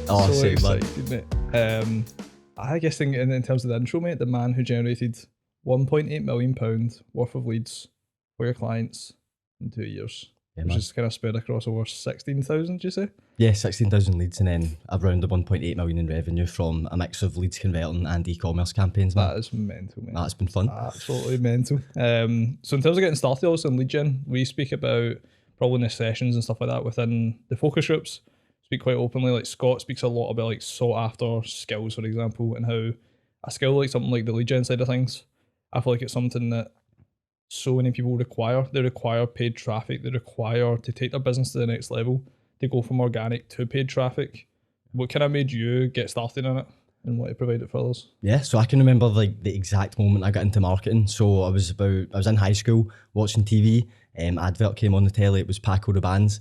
Oh, So same, man. excited, mate. I guess in terms of the intro, mate, the man who generated £1.8 million worth of leads for your clients in 2 years, Yeah, which man. is kind of spread across over 16,000, do you say? Yeah, 16,000 leads and then around the 1.8 million in revenue from a mix of leads converting and e-commerce campaigns, man. That is mental, mate. That's been fun. Absolutely mental. So in terms of getting started also in lead gen, we speak about probably in the sessions and stuff like that within the focus groups. Speak quite openly. Like Scott speaks a lot about like sought after skills, for example, and how a skill like something like the lead gen side of things, I feel like it's something that so many people require. They require paid traffic. They require to take their business to the next level, to go from organic to paid traffic. What kind of made you get started in it and want to provide it for others? Yeah, so I can remember like the exact moment I got into marketing. So I was in high school watching TV. Advert came on the telly. It was Paco Rabanne's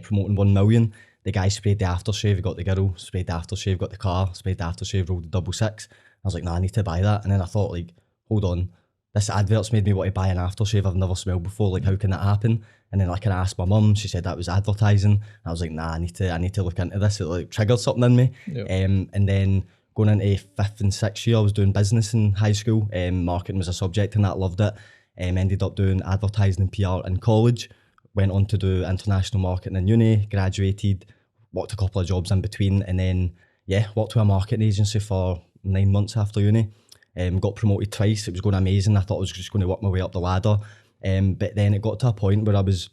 promoting 1 million. The guy sprayed the aftershave, got the girl, sprayed the aftershave, got the car, sprayed the aftershave, rolled the 66. I was like, nah, I need to buy that. And then I thought, like, hold on, this advert's made me want to buy an aftershave I've never smelled before. Like, how can that happen? And then like, I asked my mum. She said that was advertising. I was like, nah, I need to look into this. It like triggered something in me. Yep. And then going into 5th and 6th year, I was doing business in high school. Marketing was a subject and that, loved it. Ended up doing advertising and PR in college. Went on to do international marketing in uni, graduated, worked a couple of jobs in between, and then, yeah, worked with a marketing agency for 9 months after uni. Got promoted twice. It was going amazing. I thought I was just going to work my way up the ladder. But then it got to a point where I was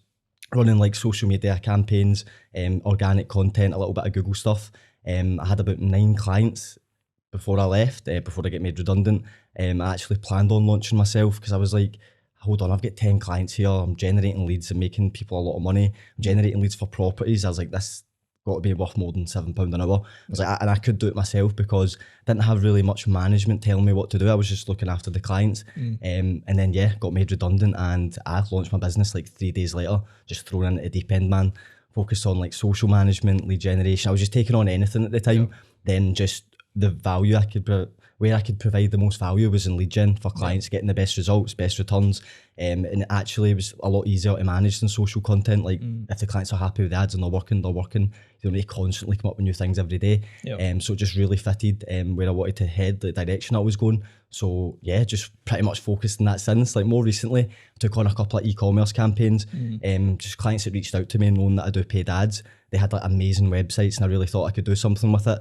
running like social media campaigns, organic content, a little bit of Google stuff. I had about 9 clients before I left, before I get made redundant. I actually planned on launching myself because I was like, hold on, I've got 10 clients here. I'm generating leads and making people a lot of money. I'm generating leads for properties. I was like, this got to be worth more than £7 an hour. I was like, and I could do it myself because I didn't have really much management telling me what to do. I was just looking after the clients. And then, yeah, got made redundant and I launched my business like 3 days later, just thrown into the deep end, man. Focused on like social management, lead generation. I was just taking on anything at the time. Then just the value where I could provide the most value was in lead gen for clients, getting the best results, best returns. And it actually was a lot easier to manage than social content. Like if the clients are happy with the ads and they're working. You don't need to constantly come up with new things every day. So it just really fitted where I wanted to head, the direction I was going. So yeah, just pretty much focused in that since. Like more recently, I took on a couple of e-commerce campaigns. Just clients that reached out to me knowing that I do paid ads. They had like amazing websites and I really thought I could do something with it.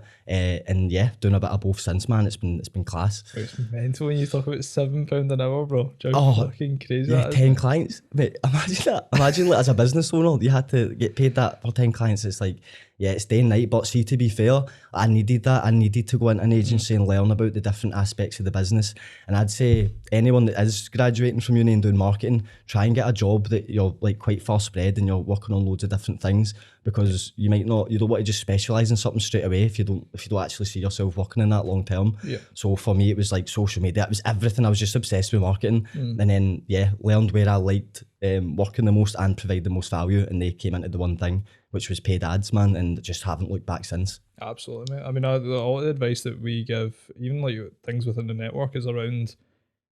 And yeah, doing a bit of both since, man. It's been class. It's mental when you talk about £7 an hour, bro. Oh, fucking crazy. Yeah, that 10 is, clients. Mate, imagine that. Imagine like, as a business owner, you had to get paid that for 10 clients. It's like, yeah, it's day and night. But see, to be fair, I needed that. I needed to go into an agency and learn about the different aspects of the business. And I'd say anyone that is graduating from uni and doing marketing, try and get a job that you're like quite far spread and you're working on loads of different things, because you don't want to just specialise in something straight away if you don't actually see yourself working in that long term. Yeah. So for me, it was like social media. It was everything. I was just obsessed with marketing. And then, yeah, learned where I liked working the most and provide the most value. And they came into the one thing, which was paid ads, man, and just haven't looked back since. Absolutely, mate. I mean, all the advice that we give, even like things within the network, is around,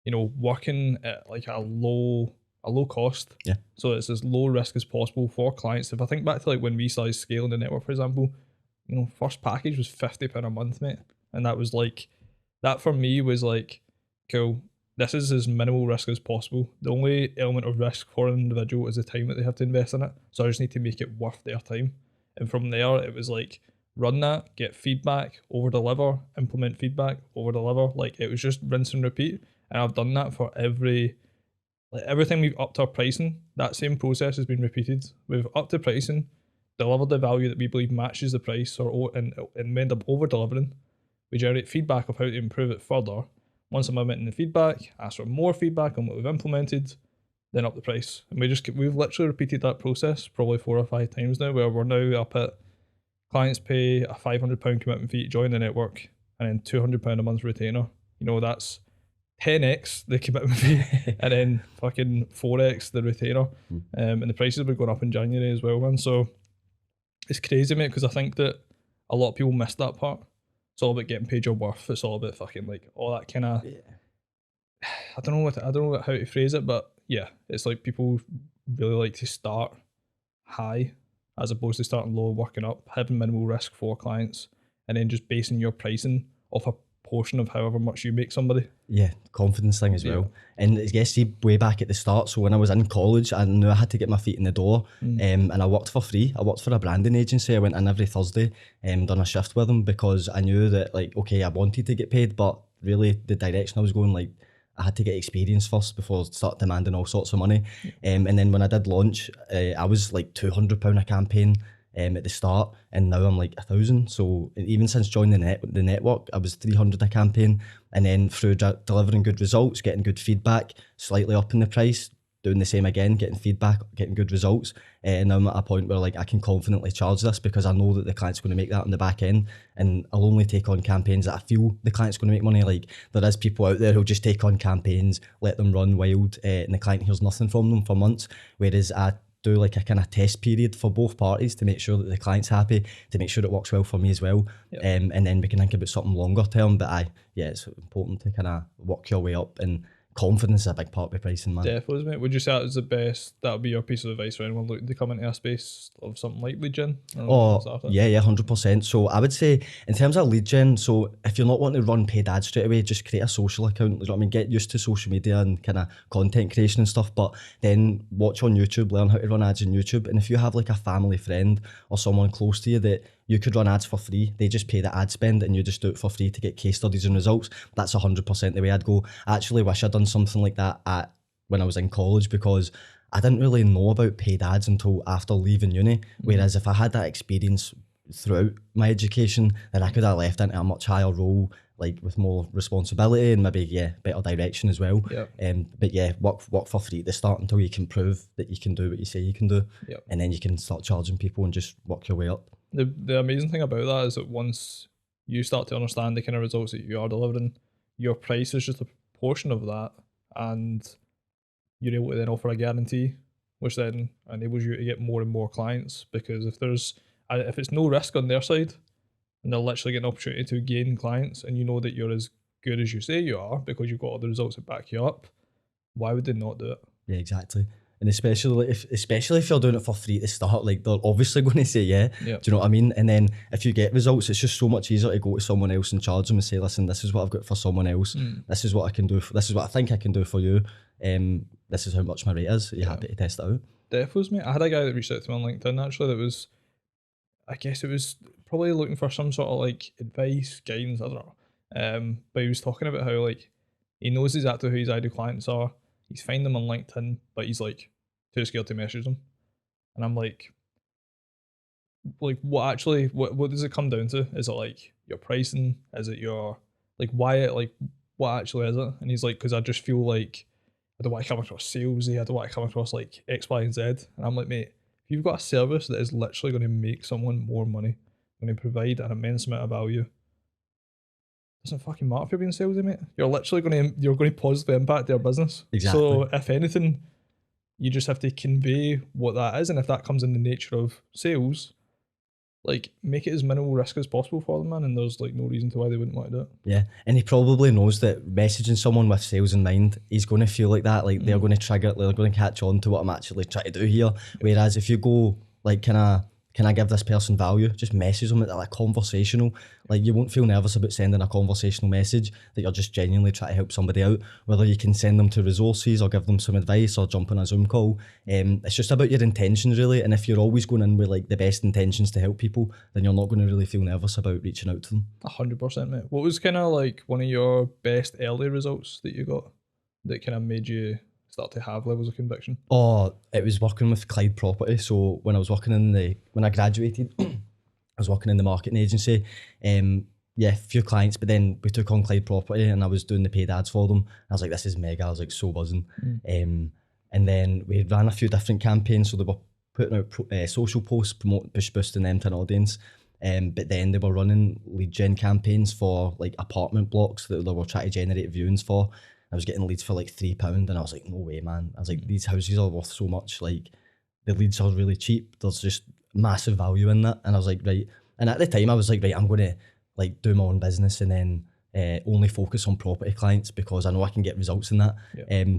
working at like a low cost. Yeah. So it's as low risk as possible for clients. If I think back to like when we started scaling the network, for example, first package was £50 a month, mate. And that was like, that for me was like, cool, this is as minimal risk as possible. The only element of risk for an individual is the time that they have to invest in it. So I just need to make it worth their time. And from there, it was like, run that, get feedback, over deliver, implement feedback, over deliver. Like it was just rinse and repeat. And I've done that for everything we've upped our pricing. That same process has been repeated. We've upped the pricing, delivered the value that we believe matches the price, and we end up over delivering. We generate feedback of how to improve it further. Once I'm implementing the feedback, ask for more feedback on what we've implemented, then up the price. And we've literally repeated that process probably 4 or 5 times now, where we're now up at clients pay a £500 commitment fee to join the network and then £200 a month retainer. That's 10x the commitment fee and then fucking 4x the retainer. And the prices have been going up in January as well, man. So it's crazy, mate, because I think that a lot of people miss that part. It's all about getting paid your worth. It's all about fucking like all that kind of. I don't know how to phrase it, but yeah, it's like people really like to start high as opposed to starting low, working up, having minimal risk for clients, and then just basing your pricing off a portion of however much you make somebody. Yeah, confidence thing as well. And yes, see, way back at the start, so when I was in college, I knew I had to get my feet in the door, and I worked for free. I worked for a branding agency. I went in every Thursday and done a shift with them because I knew that, like, okay, I wanted to get paid, but really the direction I was going, like, I had to get experience first before I start demanding all sorts of money. And then when I did launch, I was like £200 a campaign at the start, and now I'm like 1,000. So even since joining the network, I was 300 a campaign, and then through delivering good results, getting good feedback, slightly upping the price, doing the same again, getting feedback, getting good results, and now I'm at a point where, like, I can confidently charge this because I know that the client's going to make that on the back end, and I'll only take on campaigns that I feel the client's going to make money. Like, there is people out there who'll just take on campaigns, let them run wild, and the client hears nothing from them for months, whereas I do like a kind of test period for both parties to make sure that the client's happy, to make sure it works well for me as well. And then we can think about something longer term. But it's important to kind of work your way up, and confidence is a big part of pricing, man. Definitely, mate. Would you say that is the best? That would be your piece of advice for anyone looking to come into a space of something like lead gen? Oh, yeah, 100%. So I would say in terms of lead gen, so if you're not wanting to run paid ads straight away, just create a social account. You know what I mean? Get used to social media and kind of content creation and stuff, but then watch on YouTube, learn how to run ads on YouTube. And if you have like a family friend or someone close to you that you could run ads for free, they just pay the ad spend and you just do it for free to get case studies and results. That's 100% the way I'd go. I actually wish I'd done something like that when I was in college, because I didn't really know about paid ads until after leaving uni. Whereas if I had that experience throughout my education, then I could have left into a much higher role, like with more responsibility and maybe better direction as well. But work for free at the start until you can prove that you can do what you say you can do, and then you can start charging people and just work your way up. The amazing thing about that is that once you start to understand the kind of results that you are delivering, your price is just a portion of that, and you're able to then offer a guarantee, which then enables you to get more and more clients. Because if it's no risk on their side, and they're literally getting an opportunity to gain clients, and you know that you're as good as you say you are because you've got all the results that back you up, why would they not do it? Yeah, exactly. And especially if you're doing it for free at the start, like, they're obviously going to say yeah. Do you know what I mean? And then if you get results, it's just so much easier to go to someone else and charge them and say, listen, this is what I've got for someone else. This is what I can do. This is what I think I can do for you. This is how much my rate is. Are you happy to test it out? Definitely, mate. I had a guy that reached out to me on LinkedIn actually that was, I guess it was probably looking for some sort of like advice, guidance, I don't know. But he was talking about how, like, he knows exactly who his ideal clients are. He's finding them on LinkedIn, but he's like too scared to message them. And I'm like what does it come down to? Is it like your pricing? Is it your what actually is it? And he's like, because I just feel like I don't want to come across salesy, I don't want to come across like X, Y, and Z. And I'm like, mate, if you've got a service that is literally going to make someone more money, going to provide an immense amount of value, doesn't fucking matter if you're being salesy, mate. You're literally going to positively impact their business. Exactly. So if anything, you just have to convey what that is, and if that comes in the nature of sales, like, make it as minimal risk as possible for them, man. And there's like no reason to why they wouldn't want to do it. Yeah, and he probably knows that messaging someone with sales in mind, he's going to feel like that. Like, they're going to trigger, they're going to catch on to what I'm actually trying to do here. Whereas if you go like, can I give this person value? Just message them, like, conversational. Like, you won't feel nervous about sending a conversational message that you're just genuinely trying to help somebody out. Whether you can send them to resources or give them some advice or jump on a Zoom call. It's just about your intentions, really. And if you're always going in with like the best intentions to help people, then you're not going to really feel nervous about reaching out to them. 100%, mate. What was kind of like one of your best early results that you got that kind of made you start to have levels of conviction? Oh, it was working with Clyde Property. So when I graduated, I was working in the marketing agency. A few clients, but then we took on Clyde Property and I was doing the paid ads for them. I was like, this is mega. I was like so buzzing. And then we ran a few different campaigns. So they were putting out social posts, boosting them to an audience. But then they were running lead gen campaigns for like apartment blocks that they were trying to generate viewings for. I was getting leads for like £3 and I was like, no way, man. I was like, these houses are worth so much. Like, the leads are really cheap. There's just massive value in that. And I was like, right. And at the time I was like, right, I'm going to like do my own business and then only focus on property clients because I know I can get results in that.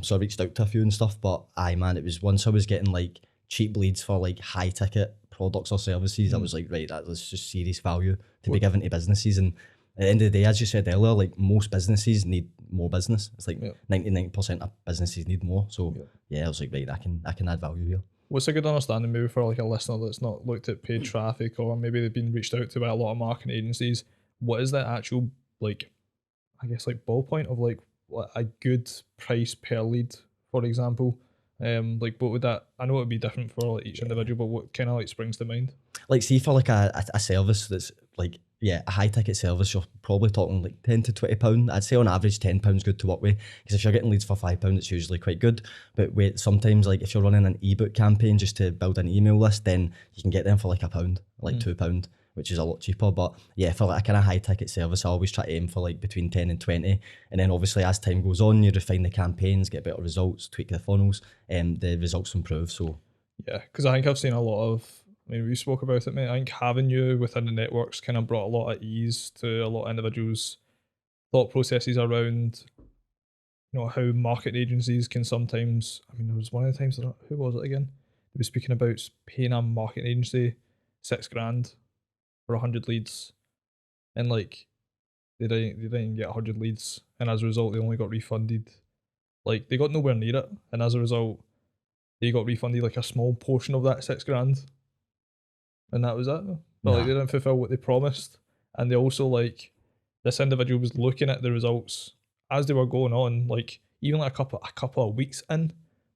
So I reached out to a few and stuff, but it was once I was getting like cheap leads for like high ticket products or services. I was like, right, that's just serious value to be given to businesses. And at the end of the day, as you said earlier, like most businesses need more business. It's like 99% of businesses need more. So yeah, I was like, right, I can add value here. What's a good understanding maybe for like a listener that's not looked at paid traffic, or maybe they've been reached out to by a lot of marketing agencies? What is the actual, like, I guess, like ballpoint of like what a good price per lead, for example? Like what would that? I know it would be different for like each individual, but what kind of like springs to mind? Like see for like a service that's like, yeah, a high ticket service, you're probably talking like 10 to 20 pound. I'd say on average £10 good to work with, because if you're getting leads for £5 it's usually quite good. But wait, sometimes like if you're running an ebook campaign just to build an email list, then you can get them for like £1, like £2, which is a lot cheaper. But yeah, for like a kind of high ticket service, I always try to aim for like between 10 and 20. And then obviously as time goes on, you refine the campaigns, get better results, tweak the funnels, and the results improve. So yeah, because I think I've seen a lot of, I mean, we spoke about it, mate. I think having you within the networks kind of brought a lot of ease to a lot of individuals' thought processes around, how marketing agencies can sometimes. I mean, there was one of the times, who was it again? They were speaking about paying a marketing agency $6,000 for 100 leads, and like they didn't get 100 leads, and as a result, they only got refunded. Like they got nowhere near it, and as a result, they got refunded like a small portion of that $6,000. And that was it. But like they didn't fulfill what they promised, and they also like this individual was looking at the results as they were going on, like even like a couple of weeks in,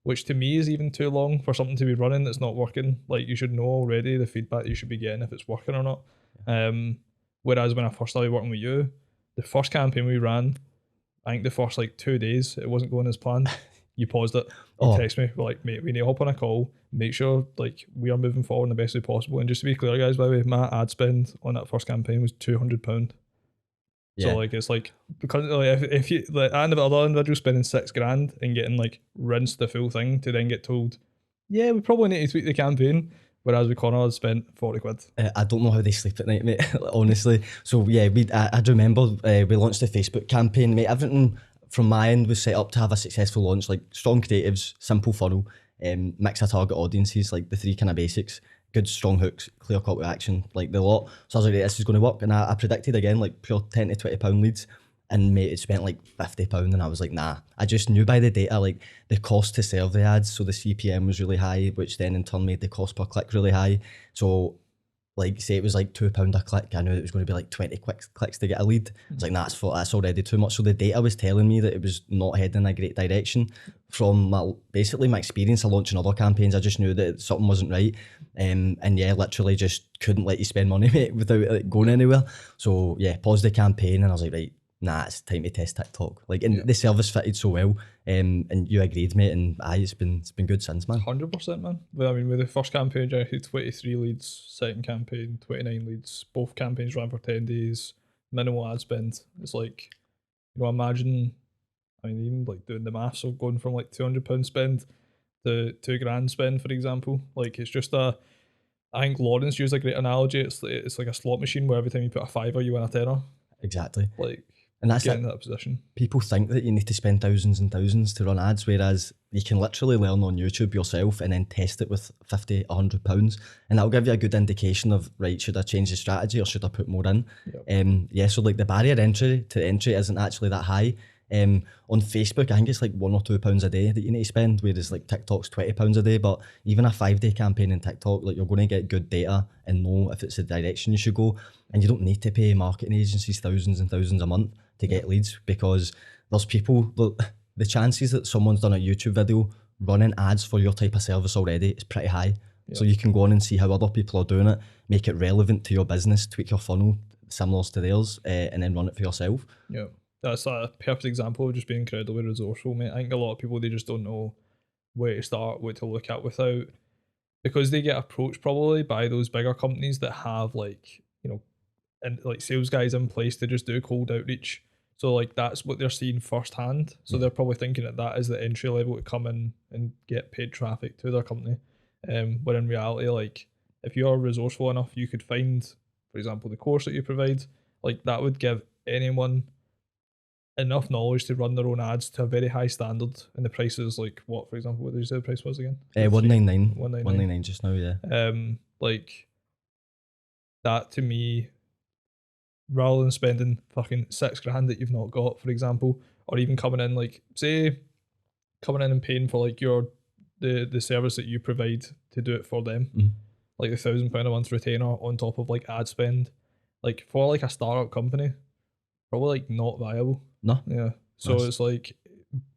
which to me is even too long for something to be running that's not working. Like you should know already the feedback you should be getting if it's working or not. Whereas when I first started working with you, the first campaign we ran, I think the first like 2 days it wasn't going as planned. You paused it. You text me, like, mate, we need to hop on a call, make sure like we are moving forward in the best way possible. And just to be clear, guys, by the way, my ad spend on that first campaign was £200. Yeah. So like it's like, because like if you like and the other individual spending $6,000 and getting like rinsed the full thing to then get told, yeah, we probably need to tweak the campaign. Whereas with Conor, I spent 40 quid. I don't know how they sleep at night, mate, honestly. So yeah, I remember we launched the Facebook campaign, mate. Everything from my end was set up to have a successful launch, like strong creatives, simple funnel, mix of target audiences, like the three kind of basics, good strong hooks, clear call to action, like the lot. So I was like, this is going to work. And I predicted again, like pure 10 to 20 pound leads. And mate, it spent like £50, and I was like, nah. I just knew by the data, like the cost to serve the ads, so the CPM was really high, which then in turn made the cost per click really high. So like say it was like £2 a click, I knew it was going to be like 20 clicks to get a lead. It's like, nah, that's already too much. So the data was telling me that it was not heading in a great direction. From basically my experience of launching other campaigns, I just knew that something wasn't right. And yeah, literally just couldn't let you spend money, mate, without it going anywhere. So yeah, paused the campaign, and I was like, right, nah, it's time to test TikTok. Like, and the service fitted so well, and you agreed, mate, and it's been good since, man. 100%, man. Well, I mean, with the first campaign, I had 23 leads. Second campaign, 29 leads. Both campaigns ran for 10 days. Minimal ad spend. It's like, imagine. I mean, even like doing the maths of going from like £200 spend to £2,000 spend, for example. Like, it's just I think Lawrence used a great analogy. It's like a slot machine where every time you put a fiver, you win a tenner. Exactly. Like, and that's getting in that position. People think that you need to spend thousands and thousands to run ads, whereas you can literally learn on YouTube yourself and then test it with £50, £100, and that'll give you a good indication of, right, should I change the strategy or should I put more in? Yep. So like the barrier to entry isn't actually that high. On Facebook, I think it's like £1 or £2 a day that you need to spend, whereas like TikTok's £20 a day. But even a 5-day campaign in TikTok, like you're going to get good data and know if it's the direction you should go, and you don't need to pay marketing agencies thousands and thousands a month to get leads, because there's people, the chances that someone's done a YouTube video running ads for your type of service already is pretty high. Yep. So you can go on and see how other people are doing it, make it relevant to your business, tweak your funnel similar to theirs, and then run it for yourself. Yeah, that's a perfect example of just being incredibly resourceful, mate. I think a lot of people, they just don't know where to start, what to look at without, because they get approached probably by those bigger companies that have like, and like sales guys in place to just do cold outreach. So like that's what they're seeing firsthand. So they're probably thinking that is the entry level to come in and get paid traffic to their company. Where in reality, like if you're resourceful enough, you could find, for example, the course that you provide, like that would give anyone enough knowledge to run their own ads to a very high standard, and the price is like what, for example, what did you say the price was again? 199. 199. 199 just now, yeah. Like that to me, rather than spending fucking $6,000 that you've not got, for example, or even coming in like say coming in and paying for like the service that you provide to do it for them, like the £1,000 a month retainer on top of like ad spend, like for like a startup company, probably like not viable. No. Yeah. So it's like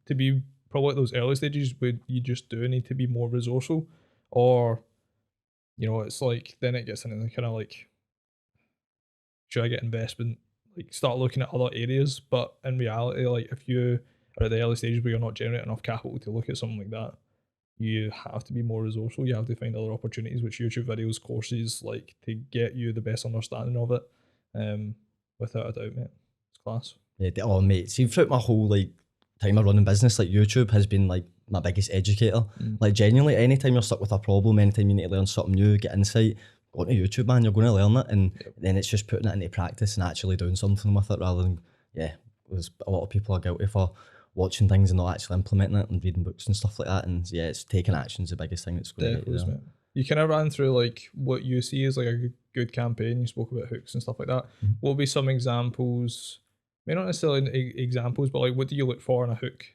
to be probably at those early stages where you just do need to be more resourceful, or it's like then it gets into the kind of like, should I get investment? Like start looking at other areas, but in reality, like if you are at the early stages where you're not generating enough capital to look at something like that, you have to be more resourceful. You have to find other opportunities, which YouTube videos, courses, like to get you the best understanding of it. Without a doubt, mate, it's class. Yeah, oh mate, see throughout my whole like time of running business, like YouTube has been like my biggest educator. Like genuinely, anytime you're stuck with a problem, anytime you need to learn something new, get insight, go to YouTube, man, you're going to learn it, and then it's just putting it into practice and actually doing something with it, rather than there's a lot of people are guilty for watching things and not actually implementing it and reading books and stuff like that. And yeah, it's taking action is the biggest thing that's going to get you there. You kind of ran through like what you see as like a good campaign. You spoke about hooks and stuff like that. What would be some examples? May not necessarily examples, but like what do you look for in a hook?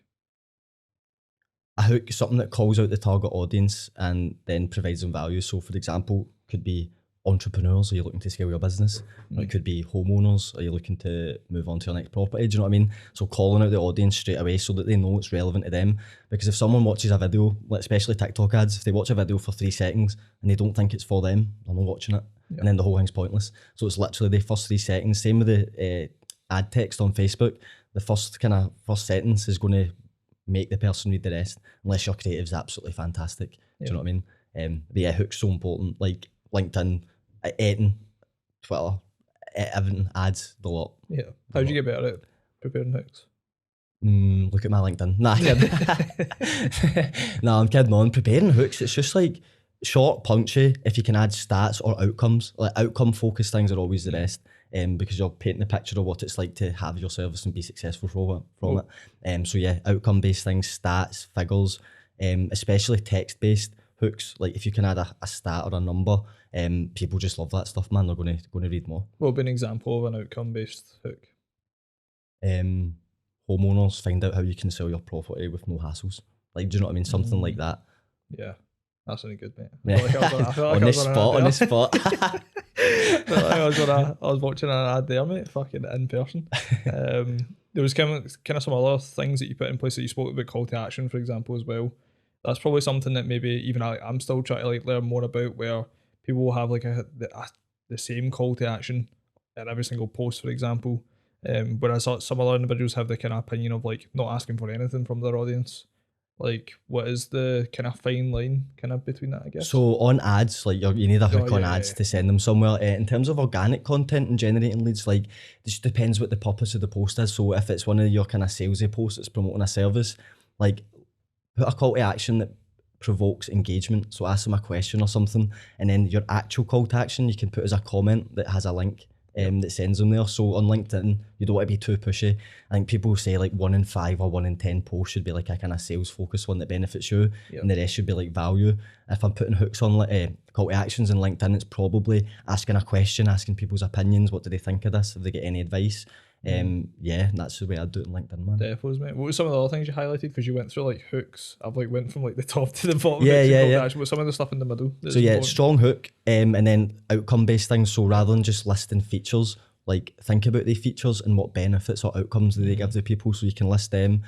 A hook is something that calls out the target audience and then provides them value. So for example, could be entrepreneurs, are you looking to scale your business? Or it could be homeowners, are you looking to move on to your next property? Do you know what I mean? So calling out the audience straight away so that they know it's relevant to them. Because if someone watches a video, especially TikTok ads, if they watch a video for 3 seconds and they don't think it's for them, they're not watching it. And then the whole thing's pointless. So it's literally the first 3 seconds. Same with the ad text on Facebook. The first sentence is going to make the person read the rest, unless your creative's absolutely fantastic. Do you know what I mean? But yeah, hooks so important. Like LinkedIn, Eton, Twitter, everything, ads, the lot. Yeah. How'd you get better at preparing hooks? Look at my LinkedIn. Nah, kidding. Nah, I'm kidding on. Preparing hooks, it's just like short, punchy. If you can add stats or outcomes, like outcome focused things are always the best. Because you're painting the picture of what it's like to have your service and be successful from it. So yeah, outcome based things, stats, figures, especially text based hooks. Like if you can add a stat or a number, people just love that stuff, man. They're going to read more. What would be an example of an outcome based hook? Homeowners, find out how you can sell your property with no hassles. Like, do you know what I mean? Something like that. Yeah. That's really good, mate. On the spot. I was watching an ad there, mate, fucking in person. There was kind of some other things that you put in place that you spoke about, call to action, for example, as well. That's probably something that maybe even I'm still trying to like learn more about, where people will have like the same call to action in every single post, for example. Whereas some other individuals have the kind of opinion of like not asking for anything from their audience. Like, what is the kind of fine line kind of between that, I guess? So on ads, like you need a hook on ads to send them somewhere. In terms of organic content and generating leads, like it just depends what the purpose of the post is. So if it's one of your kind of salesy posts that's promoting a service, like put a call to action that provokes engagement. So ask them a question or something, and then your actual call to action you can put as a comment that has a link. That sends them there. So on LinkedIn, you don't want to be too pushy. I think people say like 1 in 5 or 1 in 10 posts should be like a kind of sales focused one that benefits you, and the rest should be like value. If I'm putting hooks on call to actions in LinkedIn, it's probably asking a question, asking people's opinions. What do they think of this? Have they got any advice? That's the way I do it in LinkedIn, man. Definitely, mate. What were some of the other things you highlighted? Because you went through like hooks. I've like went from like the top to the bottom. What's some of the stuff in the middle? So yeah, strong hook, and then outcome based things. So rather than just listing features, like think about the features and what benefits or outcomes do they give the people, so you can list them.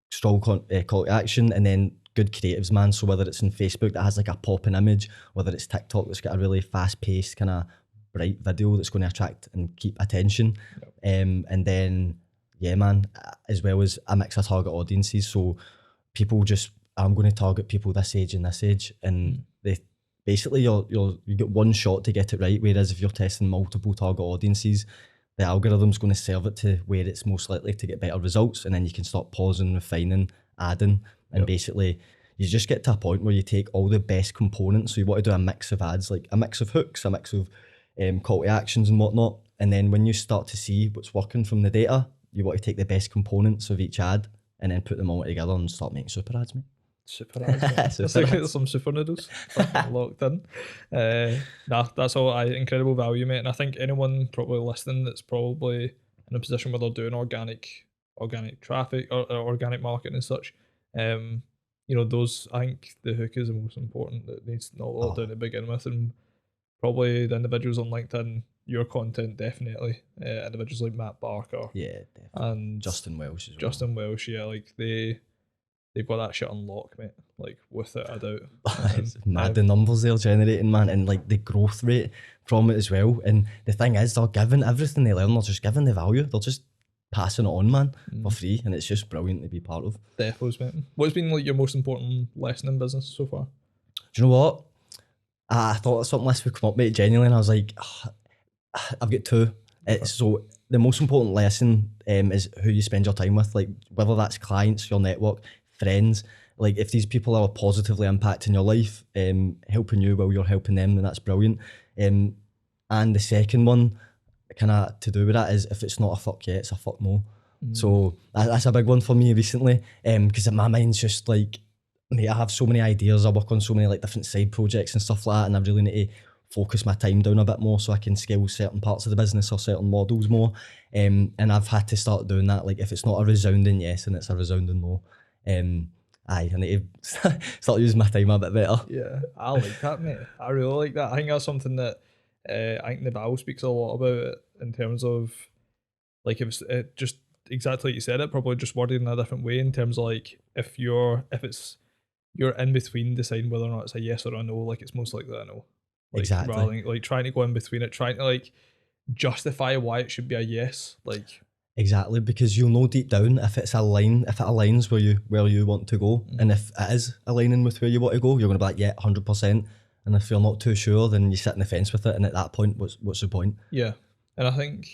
Strong call to action, and then good creatives, man. So whether it's in Facebook that has like a popping image, whether it's TikTok that's got a really fast paced kind of bright video that's going to attract and keep attention. And then as well as a mix of target audiences. So people I'm going to target people this age and this age, and they basically you get one shot to get it right. Whereas if you're testing multiple target audiences, the algorithm's going to serve it to where it's most likely to get better results, and then you can start pausing, refining, adding, and basically you just get to a point where you take all the best components. So you want to do a mix of ads, like a mix of hooks, a mix of call to actions and whatnot. And then when you start to see what's working from the data, you want to take the best components of each ad and then put them all together and start making super ads, mate. Super ads, mate. Super It's like ads. some super noodles fucking locked in. Nah, that's all. Incredible value, mate. And I think anyone probably listening that's probably in a position where they're doing organic traffic or organic marketing and such, you know, those, I think the hook is the most important that needs to know what they're doing to begin with, and probably the individuals on LinkedIn, your content definitely, individuals like Matt Barker, Yeah, definitely. and Justin Welsh as well. Justin Welsh, yeah, like they've got that shit on lock, mate, like without a doubt. It's mad the numbers they're generating, man, and like the growth rate from it as well. And the thing is, they're giving everything they learn, they're just giving the value, they're just passing it on, man, for free, and it's just brilliant to be part of. Defos, mate. What's been like your most important lesson in business so far? Do you know what? I thought something less would come up, mate, genuinely, and I was like, I've got two. So the most important lesson is who you spend your time with, like whether that's clients, your network, friends. Like if these people are positively impacting your life, helping you while you're helping them, then that's brilliant. And the second one, kind of to do with that, is if it's not a fuck yeah, it's a fuck no. So that's a big one for me recently, because my mind's just like, mate, I have so many ideas, I work on so many like different side projects and stuff like that, and I really need to focus my time down a bit more so I can scale certain parts of the business or certain models more. And I've had to start doing that. Like if it's not a resounding yes and it's a resounding no, I need to start using my time a bit better. Yeah, I like that, mate. I really like that. I think that's something that I think the Bible speaks a lot about it in terms of like if it's just exactly like you said it, probably just worded in a different way in terms of like if you're in between deciding whether or not it's a yes or a no, like it's most likely a no. Like, Exactly. rather than like trying to go in between it, trying to like justify why it should be a yes. Like Exactly, because you'll know deep down if it aligns where you want to go, and if it is aligning with where you want to go, you're going to be like, yeah, 100%. And if you're not too sure, then you sit in the fence with it, and at that point, what's the point? yeah, and I think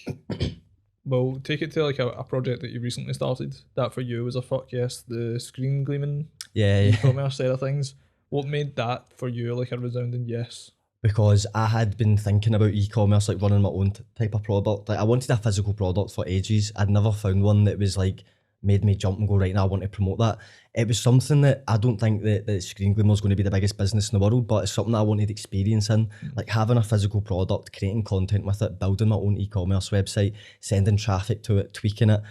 well, take it to like a project that you recently started. That for you was a fuck yes. The screen gleaming, Yeah. e-commerce side of things. What made that for you like a resounding yes? Because I had been thinking about e-commerce, like running my own type of product. Like I wanted a physical product for ages. I'd never found one that was like made me jump and go, right now I want to promote that. It was something that I don't think that Screen Glimmer is going to be the biggest business in the world, but it's something that I wanted experience in. Like having a physical product, creating content with it, building my own e-commerce website, sending traffic to it, tweaking it,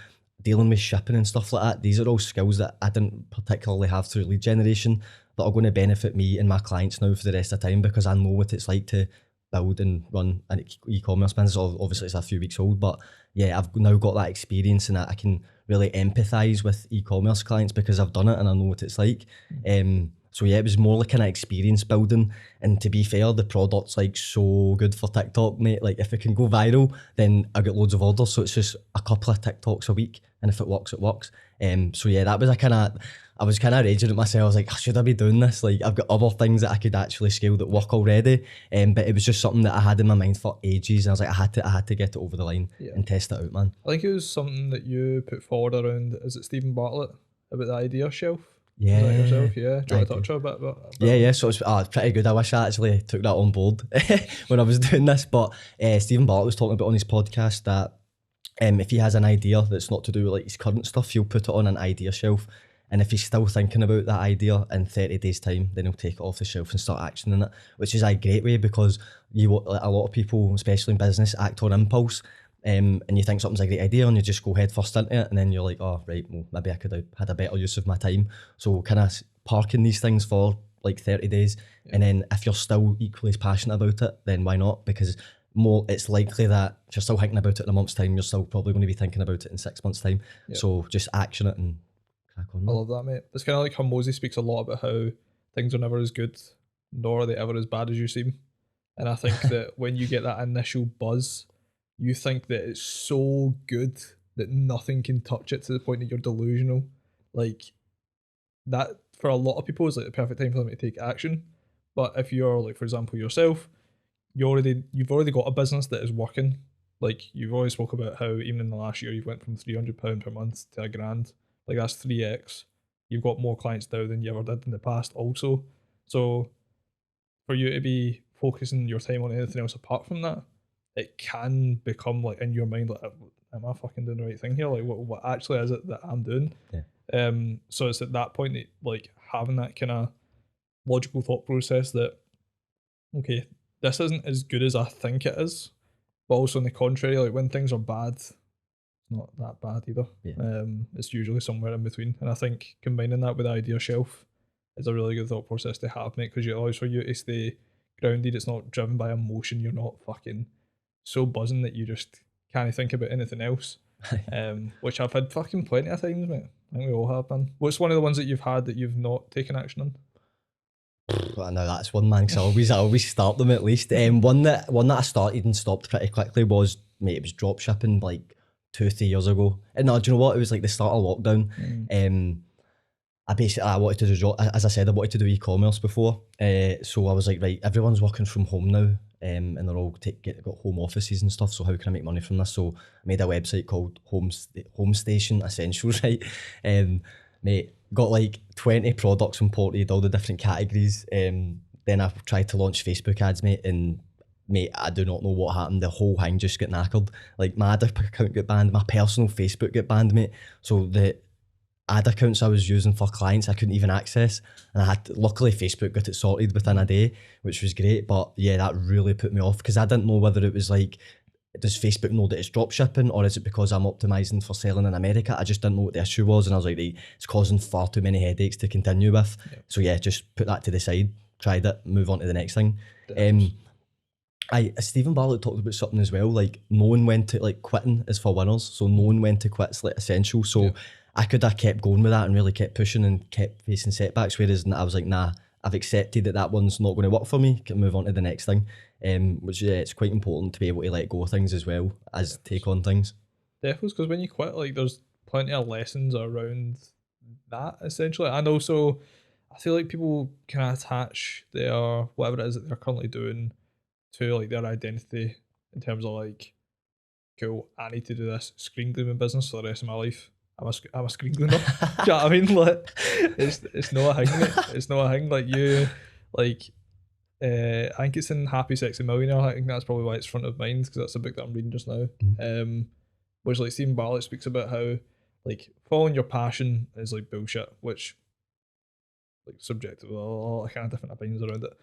dealing with shipping and stuff like that. These are all skills that I didn't particularly have through lead generation that are going to benefit me and my clients now for the rest of the time, because I know what it's like to build and run an e-commerce business. Obviously it's a few weeks old, but yeah, I've now got that experience and that I can really empathize with e-commerce clients because I've done it and I know what it's like. So yeah, it was more like an experience building, and to be fair, the product's like so good for TikTok, mate. Like if it can go viral, then I get loads of orders. So it's just a couple of TikToks a week, and if it works, it works. So yeah, that was I was kind of raging at myself. I was like, should I be doing this? Like I've got other things that I could actually scale that work already. But it was just something that I had in my mind for ages, and I was like, I had to get it over the line and test it out, man. I think it was something that you put forward around, is it Stephen Bartlett, about the idea shelf? Yeah. Was that yourself? Yeah. Do you want to touch a bit about it? Yeah. So it's pretty good. I wish I actually took that on board when I was doing this. But Stephen Bartlett was talking about on his podcast that if he has an idea that's not to do with like his current stuff, he'll put it on an idea shelf. And if he's still thinking about that idea in 30 days' time, then he'll take it off the shelf and start actioning it, which is a great way, because a lot of people, especially in business, act on impulse. And you think something's a great idea and you just go head first into it, and then you're like, oh right, well maybe I could have had a better use of my time. So kind of parking these things for like 30 days, and then if you're still equally as passionate about it, then why not? Because it's likely that if you're still thinking about it in a month's time, you're still probably going to be thinking about it in 6 months' time. So just action it and crack on. I love that, mate. It's kind of like how Mosey speaks a lot about how things are never as good, nor are they ever as bad as you seem. And I think that when you get that initial buzz, you think that it's so good that nothing can touch it to the point that you're delusional. Like that, for a lot of people, is like the perfect time for them to take action. But if you're like, for example, yourself, you've already got a business that is working. Like you've always spoke about how even in the last year you went from £300 per month to £1,000. Like that's 3x. You've got more clients now than you ever did in the past also. So for you to be focusing your time on anything else apart from that, it can become like in your mind like am I fucking doing the right thing here? Like, what actually is it that I'm doing? Yeah. So it's at that point that, like, having that kind of logical thought process that, okay, this isn't as good as I think it is, but also on the contrary, like when things are bad, it's not that bad either. Yeah. It's usually somewhere in between, and I think combining that with the idea shelf is a really good thought process to have, mate, because it allows for you to stay grounded. It's not driven by emotion. You're not fucking so buzzing that you just can't think about anything else. Which I've had fucking plenty of times, mate. I think we all have, man. What's one of the ones that you've had that you've not taken action on? Well, no, that's one, man. Cause I always start them at least. One that I started and stopped pretty quickly was, mate, it was drop shipping like 2-3 years ago. And no, do you know what? It was like the start of lockdown. I wanted to do, as I said, I wanted to do e-commerce before. So I was like, right, everyone's working from home now, and they're all got home offices and stuff. So how can I make money from this? So I made a website called Home Station Essentials, right? Mate, got like 20 products imported, all the different categories. Then I tried to launch Facebook ads, mate, and mate, I do not know what happened. The whole thing just got knackered. Like my ad account got banned, my personal Facebook got banned, mate. So the ad accounts I was using for clients I couldn't even access, and luckily Facebook got it sorted within a day, which was great. But yeah, that really put me off because I didn't know whether it was like, does Facebook know that it's drop shipping, or is it because I'm optimizing for selling in America? I just didn't know what the issue was, and I was like, right, it's causing far too many headaches to continue with. So yeah, just put that to the side, tried it, move on to the next thing. Stephen Bartlett talked about something as well, like knowing when to, like, quitting is for winners. So knowing when to quit's like essential. So I could have kept going with that and really kept pushing and kept facing setbacks, whereas I was like, nah, I've accepted that one's not going to work for me, can move on to the next thing. Which it's quite important to be able to let go of things as well as take on things. Definitely, because when you quit, like, there's plenty of lessons around that essentially, and also I feel like people can attach their whatever it is that they're currently doing to like their identity in terms of like, cool, I need to do this screen gleaming business for the rest of my life. I'm a screen gleaner. Do you know what I mean? Like, it's not a thing, mate. It's not a thing. Like you, like, I think it's in Happy Sexy Millionaire. I think that's probably why it's front of mind, because that's the book that I'm reading just now. Which, like, Stephen Bartlett speaks about how, like, following your passion is like bullshit, which, like, subjective, a lot of kind of different opinions around it.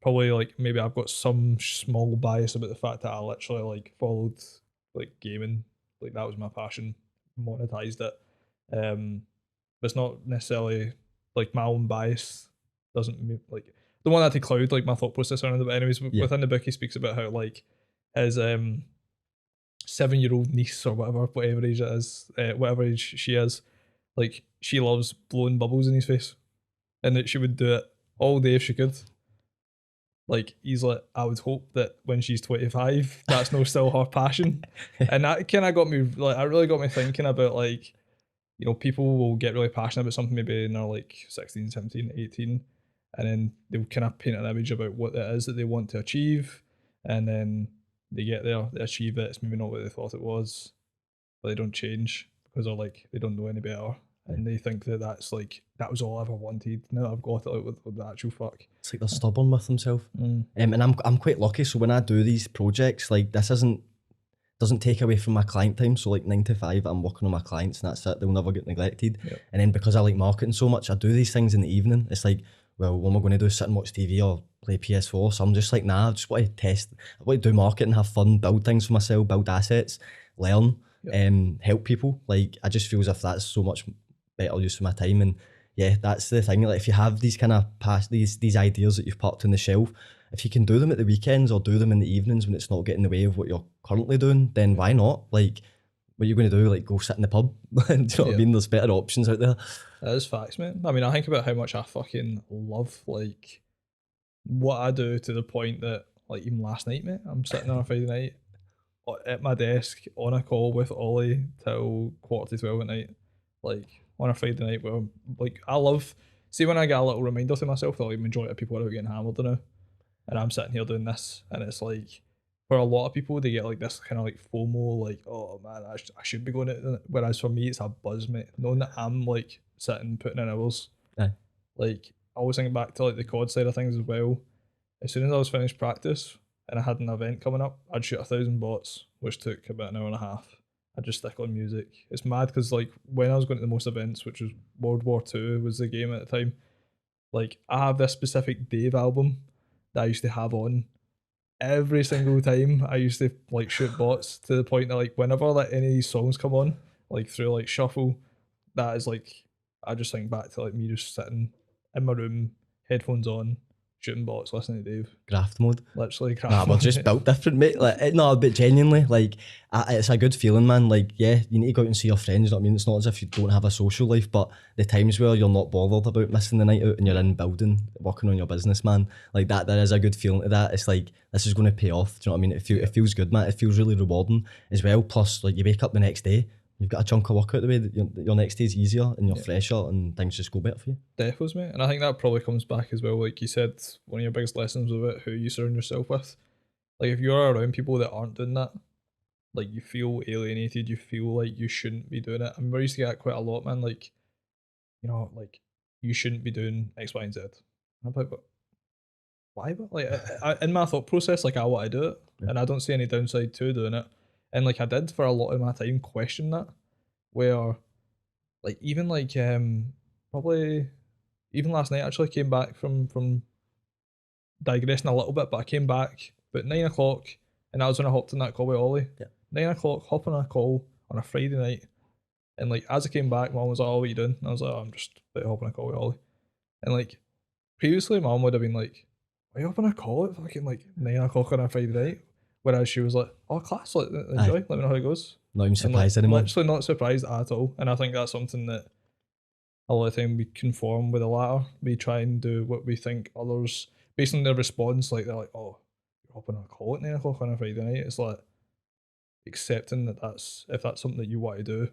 Probably like maybe I've got some small bias about the fact that I literally like followed like gaming, like that was my passion, monetized it. But it's not necessarily like my own bias doesn't mean, like, the one that to cloud like my thought process around it. But anyways, within the book he speaks about how like his 7-year-old niece or whatever age it is, whatever age she is, like she loves blowing bubbles in his face, and that she would do it all day if she could. Like, he's like, I would hope that when she's 25, that's no still her passion. And that kind of got me, like, that really got me thinking about, like, you know, people will get really passionate about something maybe when they're like 16, 17, 18, and then they'll kind of paint an image about what it is that they want to achieve, and then they get there, they achieve it, it's maybe not what they thought it was, but they don't change because they're like, they don't know any better. And they think that that's like, that was all I ever wanted. Now that I've got it out with the actual fuck. It's like they're stubborn with themselves. And I'm quite lucky. So when I do these projects, like this doesn't take away from my client time. So like 9 to 5, I'm working on my clients and that's it. They'll never get neglected. And then because I like marketing so much, I do these things in the evening. It's like, well, what am I going to do? Sit and watch TV or play PS4? So I'm just like, nah, I just want to test. I want to do marketing, have fun, build things for myself, build assets, learn, help people. Like, I just feel as if that's so much better use of my time. And yeah, that's the thing. Like, if you have these kind of these ideas that you've parked on the shelf, if you can do them at the weekends or do them in the evenings when it's not getting in the way of what you're currently doing, then why not? Like, what are you going to do? Like, go sit in the pub? Do you know what I mean? There's better options out there. That is facts, mate. I mean, I think about how much I fucking love, like, what I do, to the point that, like, even last night, mate, I'm sitting on a Friday night at my desk on a call with Ollie till 11:45 at night, like, on a Friday night, where, like, I love, see, when I get a little reminder to myself that, like, majority of people are out getting hammered now, and I'm sitting here doing this, and it's like, for a lot of people, they get like this kind of like FOMO, like, oh man, I should be going out. Whereas for me, it's a buzz, mate. Knowing that I'm like sitting, putting in hours. Aye. Like, I always think back to like the COD side of things as well. As soon as I was finished practice and I had an event coming up, I'd shoot 1,000 bots, which took about an hour and a half. I just stick on music. It's mad because like when I was going to the most events, which was World War Two was the game at the time, like I have this specific Dave album that I used to have on every single time. I used to like shoot bots to the point that like whenever like any of these songs come on, like through like shuffle, that is like I just think back to like me just sitting in my room, headphones on, shooting bots, listening to Dave. Graft mode. Literally Nah, craft we're mode, just mate. built different, mate. Like, no, but genuinely, like, it's a good feeling, man. Like, yeah, you need to go out and see your friends. You know what I mean? It's not as if you don't have a social life, but the times where you're not bothered about missing the night out and you're in building, working on your business, man. Like that, there is a good feeling to that. It's like this is going to pay off. Do you know what I mean? It feels good, man. It feels really rewarding as well. Plus, like you wake up the next day, you've got a chunk of work out the way. That your next day's easier and you're fresher and things just go better for you. Defos, mate. And I think that probably comes back as well. Like you said, one of your biggest lessons was about who you surround yourself with. Like if you're around people that aren't doing that, like you feel alienated, you feel like you shouldn't be doing it. I remember I used to get that quite a lot, man. Like, you know, like you shouldn't be doing X, Y, and Z. And I'm like, but why? But like in my thought process, like I want to do it, and I don't see any downside to doing it. And like I did for a lot of my time question that, where like even like probably even last night actually came back from digressing a little bit, but I came back about 9 o'clock, and that was when I hopped on that call with Ollie. Yeah. 9 o'clock, hopping on a call on a Friday night, and like as I came back, Mum was like, "Oh, what are you doing?" And I was like, "Oh, I'm just about to hop on a call with Ollie." And like previously, Mum would have been like, "Why are you up on a call at fucking like 9 o'clock on a Friday night?" Whereas she was like, "Oh, class, like enjoy, let me know how it goes." Not even And like surprised anymore. literally not surprised at all. And I think that's something that a lot of the time we conform with the latter. We try and do what we think others, based on their response, like they're like, "Oh, you're hopping on a call at 9 o'clock on a Friday night." It's like accepting that that's if that's something that you want to do,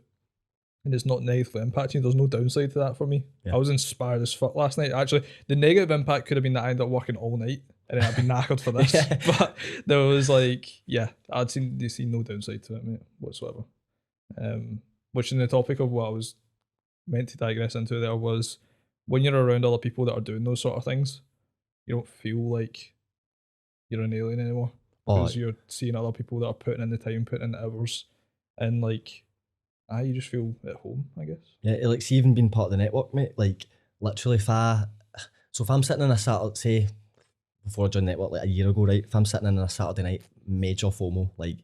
and it's not negatively impacting. There's no downside to that for me. Yeah. I was inspired as fuck last night. Actually, the negative impact could have been that I ended up working all night and then I'd be knackered for this. Yeah. But there was like, yeah, I'd seen no downside to it, mate, whatsoever. Which in the topic of what I was meant to digress into there was when you're around other people that are doing those sort of things, you don't feel like you're an alien anymore because you're seeing other people that are putting in the time, putting in the hours, and like, you just feel at home, I guess. Yeah, like see, even being part of the network, mate. Like literally, if I'm sitting on a Saturday, say before I joined network like a year ago, right? If I'm sitting in on a Saturday night, major FOMO, like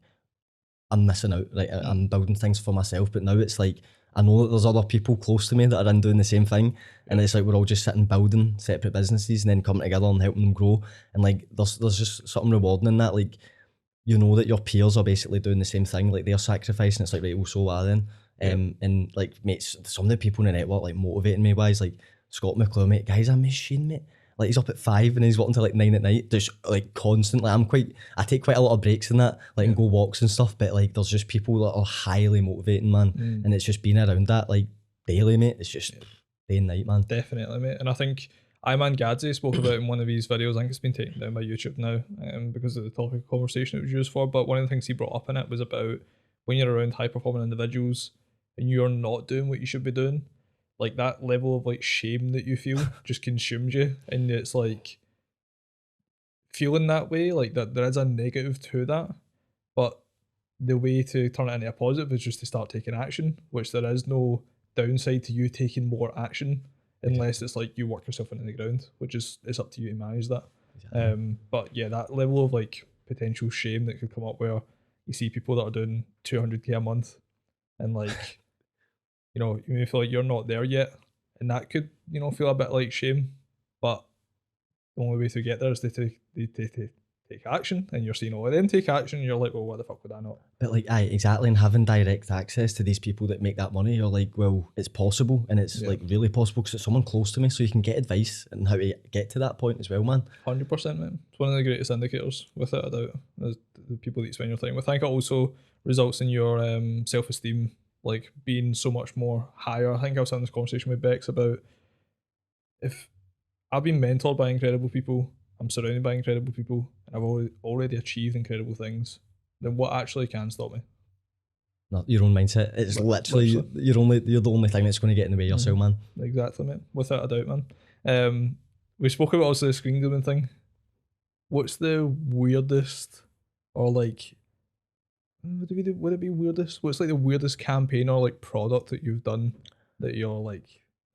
I'm missing out. Like I'm building things for myself, but now it's like I know that there's other people close to me that are in doing the same thing, and it's like we're all just sitting building separate businesses and then coming together and helping them grow. And like there's just something rewarding in that. Like you know that your peers are basically doing the same thing, like they're sacrificing. It's like right, well, so are then. And like mates, some of the people in the network like motivating me wise, like Scott McClure, mate, guy's a machine, mate. Like he's up at 5 and he's working till like 9 at night, just like constantly. I take quite a lot of breaks in that, like and go walks and stuff. But like, there's just people that are highly motivating, man, and it's just being around that like daily, mate. It's just day and night, man. Definitely, mate. And I think Iman Gadzi spoke about it in one of his videos. I think it's been taken down by YouTube now, because of the topic of conversation it was used for. But one of the things he brought up in it was about when you're around high performing individuals and you're not doing what you should be doing, like that level of like shame that you feel just consumes you, and it's like feeling that way, like that there is a negative to that, but the way to turn it into a positive is just to start taking action, which there is no downside to you taking more action unless it's like you work yourself into the ground, which is it's up to you to manage that. But yeah, that level of like potential shame that could come up where you see people that are doing 200k a month and like you know, you may feel like you're not there yet, and that could, you know, feel a bit like shame. But the only way to get there is to take action, and you're seeing all of them take action, and you're like, well, what the fuck would I not? But like, exactly, and having direct access to these people that make that money, you're like, well, it's possible, and it's like really possible because it's someone close to me, so you can get advice and how to get to that point as well, man. 100%, man. It's one of the greatest indicators, without a doubt, is the people that you spend your time with. I think it also results in your self-esteem like being so much more higher. I think I was having this conversation with Bex about if I've been mentored by incredible people, I'm surrounded by incredible people, and I've already achieved incredible things, then what actually can stop me? Not your own mindset. It's literally you're the only thing that's going to get in the way of yourself, man. Exactly, mate. Without a doubt, man. We spoke about also the screen gaming thing. What's the weirdest or like Would it be weirdest? What's like the weirdest campaign or like product that you've done that you're like,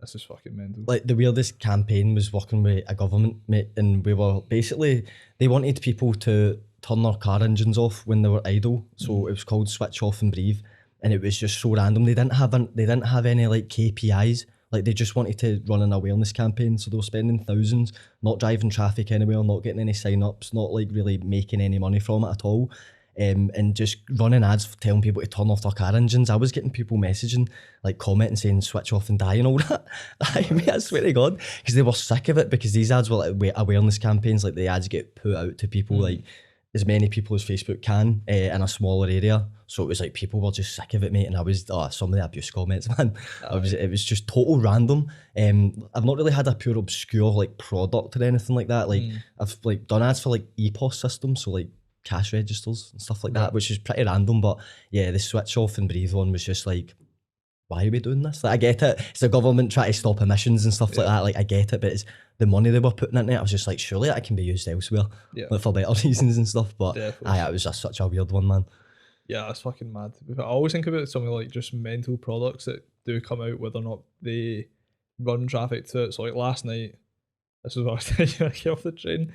this is fucking mental? Like the weirdest campaign was working with a government, mate, and we were basically, they wanted people to turn their car engines off when they were idle. So it was called switch off and breathe, and it was just so random. They didn't have any like KPIs. Like they just wanted to run an awareness campaign, so they were spending thousands, not driving traffic anywhere, not getting any sign-ups, not like really making any money from it at all. And just running ads telling people to turn off their car engines. I was getting people messaging, like commenting saying switch off and die and all that. I swear to God, because they were sick of it, because these ads were like awareness campaigns, like the ads get put out to people, like as many people as Facebook can in a smaller area. So it was like people were just sick of it, mate. And I was, some of the abuse comments, man. It was just total random. I've not really had a pure obscure like product or anything like that. Like I've like done ads for like EPOS systems, so like cash registers and stuff like that, which is pretty random. But yeah, the switch off and breathe one was just like, why are we doing this? Like, I get it, it's the government trying to stop emissions and stuff like that. Like I get it, but it's the money they were putting into it. I was just like, surely that can be used elsewhere, like for better reasons and stuff. But it was just such a weird one, man. Yeah, that's fucking mad. I always think about something like just mental products that do come out, whether or not they run traffic to it. So like last night, this is what I was telling you, I get off the train.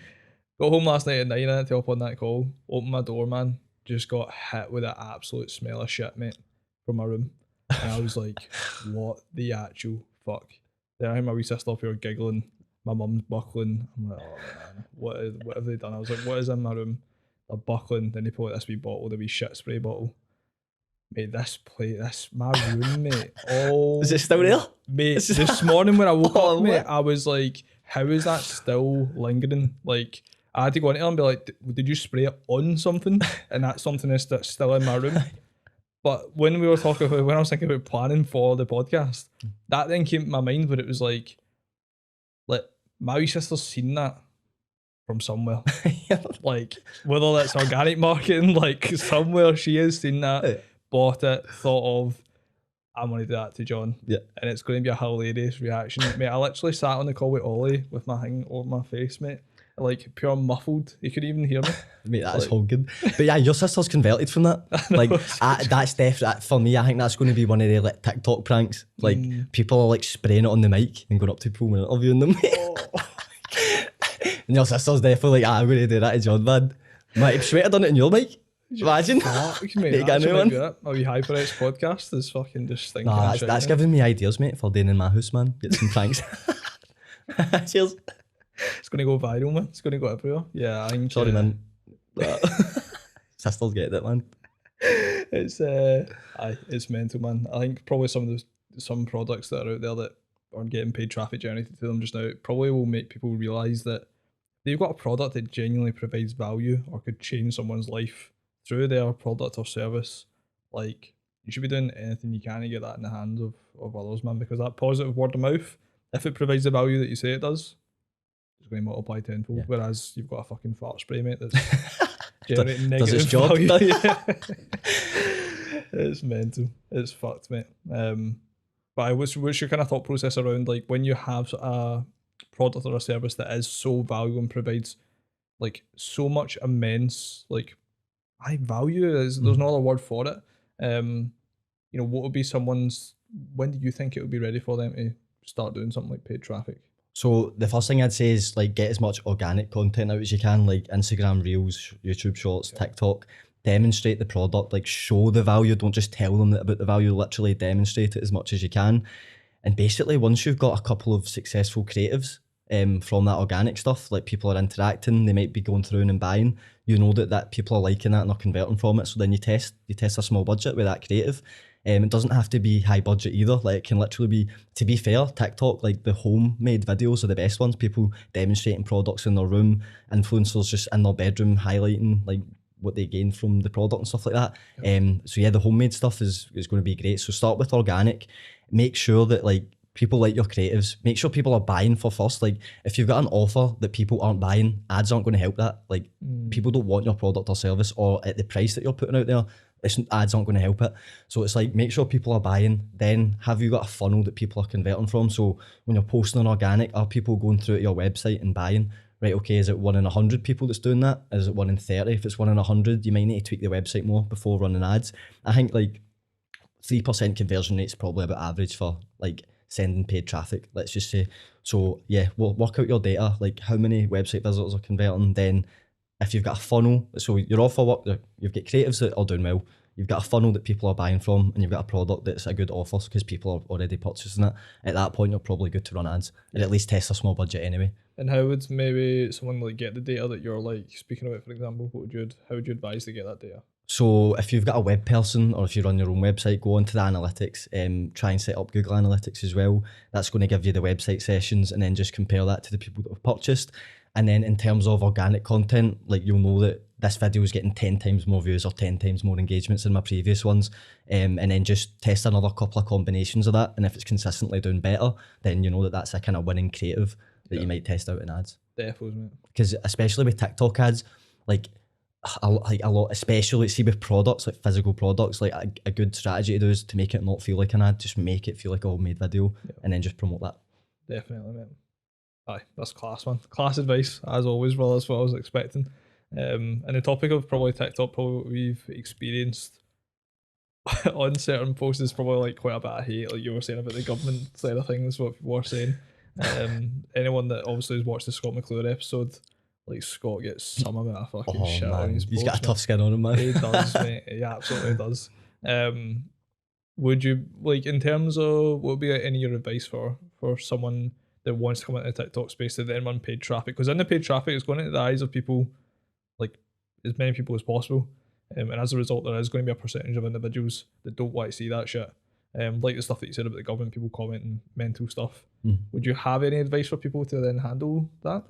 Got home last night at 9 and to hop on that call. Opened my door, man. Just got hit with an absolute smell of shit, mate, from my room. And I was like, what the actual fuck? Then I heard my wee sister up here giggling. My mum's buckling. I'm like, oh man, what have they done? I was like, what is in my room? They're buckling. Then they pull out this wee bottle, the wee shit spray bottle. Mate, my room, mate. Oh, is it still there? Mate, this morning when I woke up, mate, I was like, how is that still lingering? Like, I had to go into them and be like, did you spray it on something? And that something is that's still in my room. But when I was thinking about planning for the podcast, that then came to my mind where it was like my wee sister's seen that from somewhere. Like, whether that's organic marketing, like somewhere she has seen that, bought it, thought of, I'm going to do that to John. Yeah. And it's going to be a hilarious reaction. Mate, I literally sat on the call with Ollie with my thing over my face, mate. Like pure muffled. You couldn't even hear me. Mate, that's all good. But yeah, your sister's converted from that. Like that's definitely, for me, I think that's going to be one of the like TikTok pranks. Like people are like spraying it on the mic and going up to people and interviewing them. And your sister's definitely like, I'm going to do that to John, man. Mate, she might have done it in your mic. Imagine. Mate, that's a wee HyperX podcast is fucking just stinking. Nah, that's giving me ideas, mate, for doing in my house, man. Get some pranks. Cheers. It's going to go viral, man. It's going to go everywhere. Yeah, I'm sorry, man. Sisters get it, man. It's mental, man. I think probably some products that are out there that aren't getting paid traffic generated to them just now probably will make people realise that they've got a product that genuinely provides value or could change someone's life through their product or service. Like, you should be doing anything you can to get that in the hands of others, man, because that positive word of mouth, if it provides the value that you say it does, it's going to multiply tenfold. Yeah. Whereas you've got a fucking fart spray, mate, that's generating negative its job. value. It's mental. It's fucked, mate. But what's your kind of thought process around like when you have a product or a service that is so valuable and provides like so much immense like value is there's no other word for it. You know, what would be when do you think it would be ready for them to start doing something like paid traffic? So the first thing I'd say is like get as much organic content out as you can, like Instagram Reels, YouTube Shorts, TikTok. Demonstrate the product, like show the value. Don't just tell them about the value, literally demonstrate it as much as you can. And basically once you've got a couple of successful creatives from that organic stuff, like people are interacting, they might be going through and buying, you know that people are liking that and they're converting from it. So then you test a small budget with that creative. It doesn't have to be high budget either. Like it can literally be, to be fair, TikTok, like the homemade videos are the best ones. People demonstrating products in their room, influencers just in their bedroom highlighting like what they gain from the product and stuff like that. So yeah, the homemade stuff is going to be great. So start with organic. Make sure that like people like your creatives. Make sure people are buying for first. Like if you've got an offer that people aren't buying, ads aren't going to help that. Like people don't want your product or service, or at the price that you're putting out there, ads aren't going to help it. So it's like make sure people are buying. Then have you got a funnel that people are converting from? So when you're posting on organic, are people going through to your website and buying? right, okay, is it 1 in 100 people that's doing that? Is it 1 in 30? If it's 1 in 100, you might need to tweak the website more before running ads. I think like 3% conversion rate's probably about average for like sending paid traffic, let's just say. So yeah, we'll work out your data, like how many website visitors are converting. Then if you've got a funnel, so your offer work, you've got creatives that are doing well, you've got a funnel that people are buying from, and you've got a product that's a good offer because people are already purchasing it. At that point, you're probably good to run ads and at least test a small budget anyway. And how would maybe someone like get the data that you're like speaking about, for example? How would you advise to get that data? So if you've got a web person or if you run your own website, go onto the analytics, try and set up Google Analytics as well. That's going to give you the website sessions and then just compare that to the people that have purchased. And then in terms of organic content, like you'll know that this video is getting 10 times more views or 10 times more engagements than my previous ones. And then just test another couple of combinations of that. And if it's consistently doing better, then you know that that's a kind of winning creative that you might test out in ads. Definitely, mate. Because especially with TikTok ads, like a lot, especially see with products, like physical products, like a good strategy to do is to make it not feel like an ad, just make it feel like a homemade video and then just promote that. Definitely, mate. Aye, that's class, man. Class advice, as always, well, that's what I was expecting. And the topic of probably TikTok, probably what we've experienced on certain posts is probably like quite a bit of hate, like you were saying about the government side of things, what people were saying. Anyone that obviously has watched the Scott McClure episode, like Scott gets some amount of fucking shit man. on his He's posts, got a tough skin on him, man. He does, mate. He absolutely does. Would you, like, in terms of, what would be like, any of your advice for someone that wants to come into the TikTok space to then run paid traffic? Because in the paid traffic, it's going into the eyes of people, like as many people as possible. And as a result, there is going to be a percentage of individuals that don't want to see that shit. Like the stuff that you said about the government, people commenting mental stuff. Would you have any advice for people to then handle that?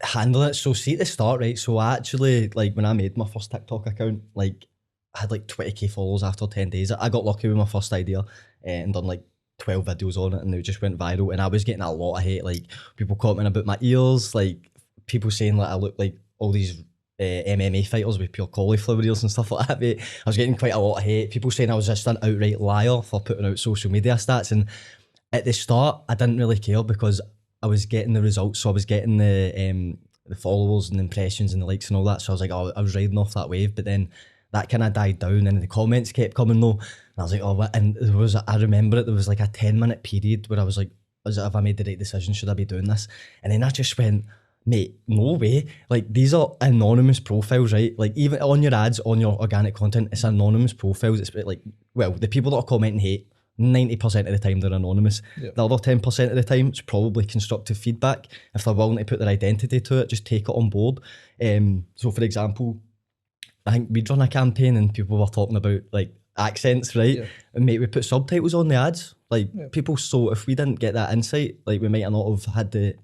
Handle it. So see at the start, right? So I actually, like when I made my first TikTok account, like I had like 20k followers after 10 days. I got lucky with my first idea and done like 12 videos on it and it just went viral. And I was getting a lot of hate, like people commenting about my ears, like people saying like I look like all these MMA fighters with pure cauliflower ears and stuff like that, mate. I was getting quite a lot of hate. People saying I was just an outright liar for putting out social media stats. And at the start, I didn't really care because I was getting the results. So I was getting the followers and the impressions and the likes and all that. So I was like, oh, I was riding off that wave. But then that kind of died down and the comments kept coming though. And I was like, oh, what? And there was, I remember it, there was like a 10-minute period where I was like, have I made the right decision? Should I be doing this? And then I just went, mate, no way. Like these are anonymous profiles, right? Like even on your ads, on your organic content, it's anonymous profiles. It's like, well, the people that are commenting hate, 90% of the time they're anonymous. Yep. The other 10% of the time it's probably constructive feedback. If they're willing to put their identity to it, just take it on board. So for example, I think we'd run a campaign and people were talking about like accents, right? Yeah. And mate, we put subtitles on the ads. Like people, so if we didn't get that insight, like we might not have had the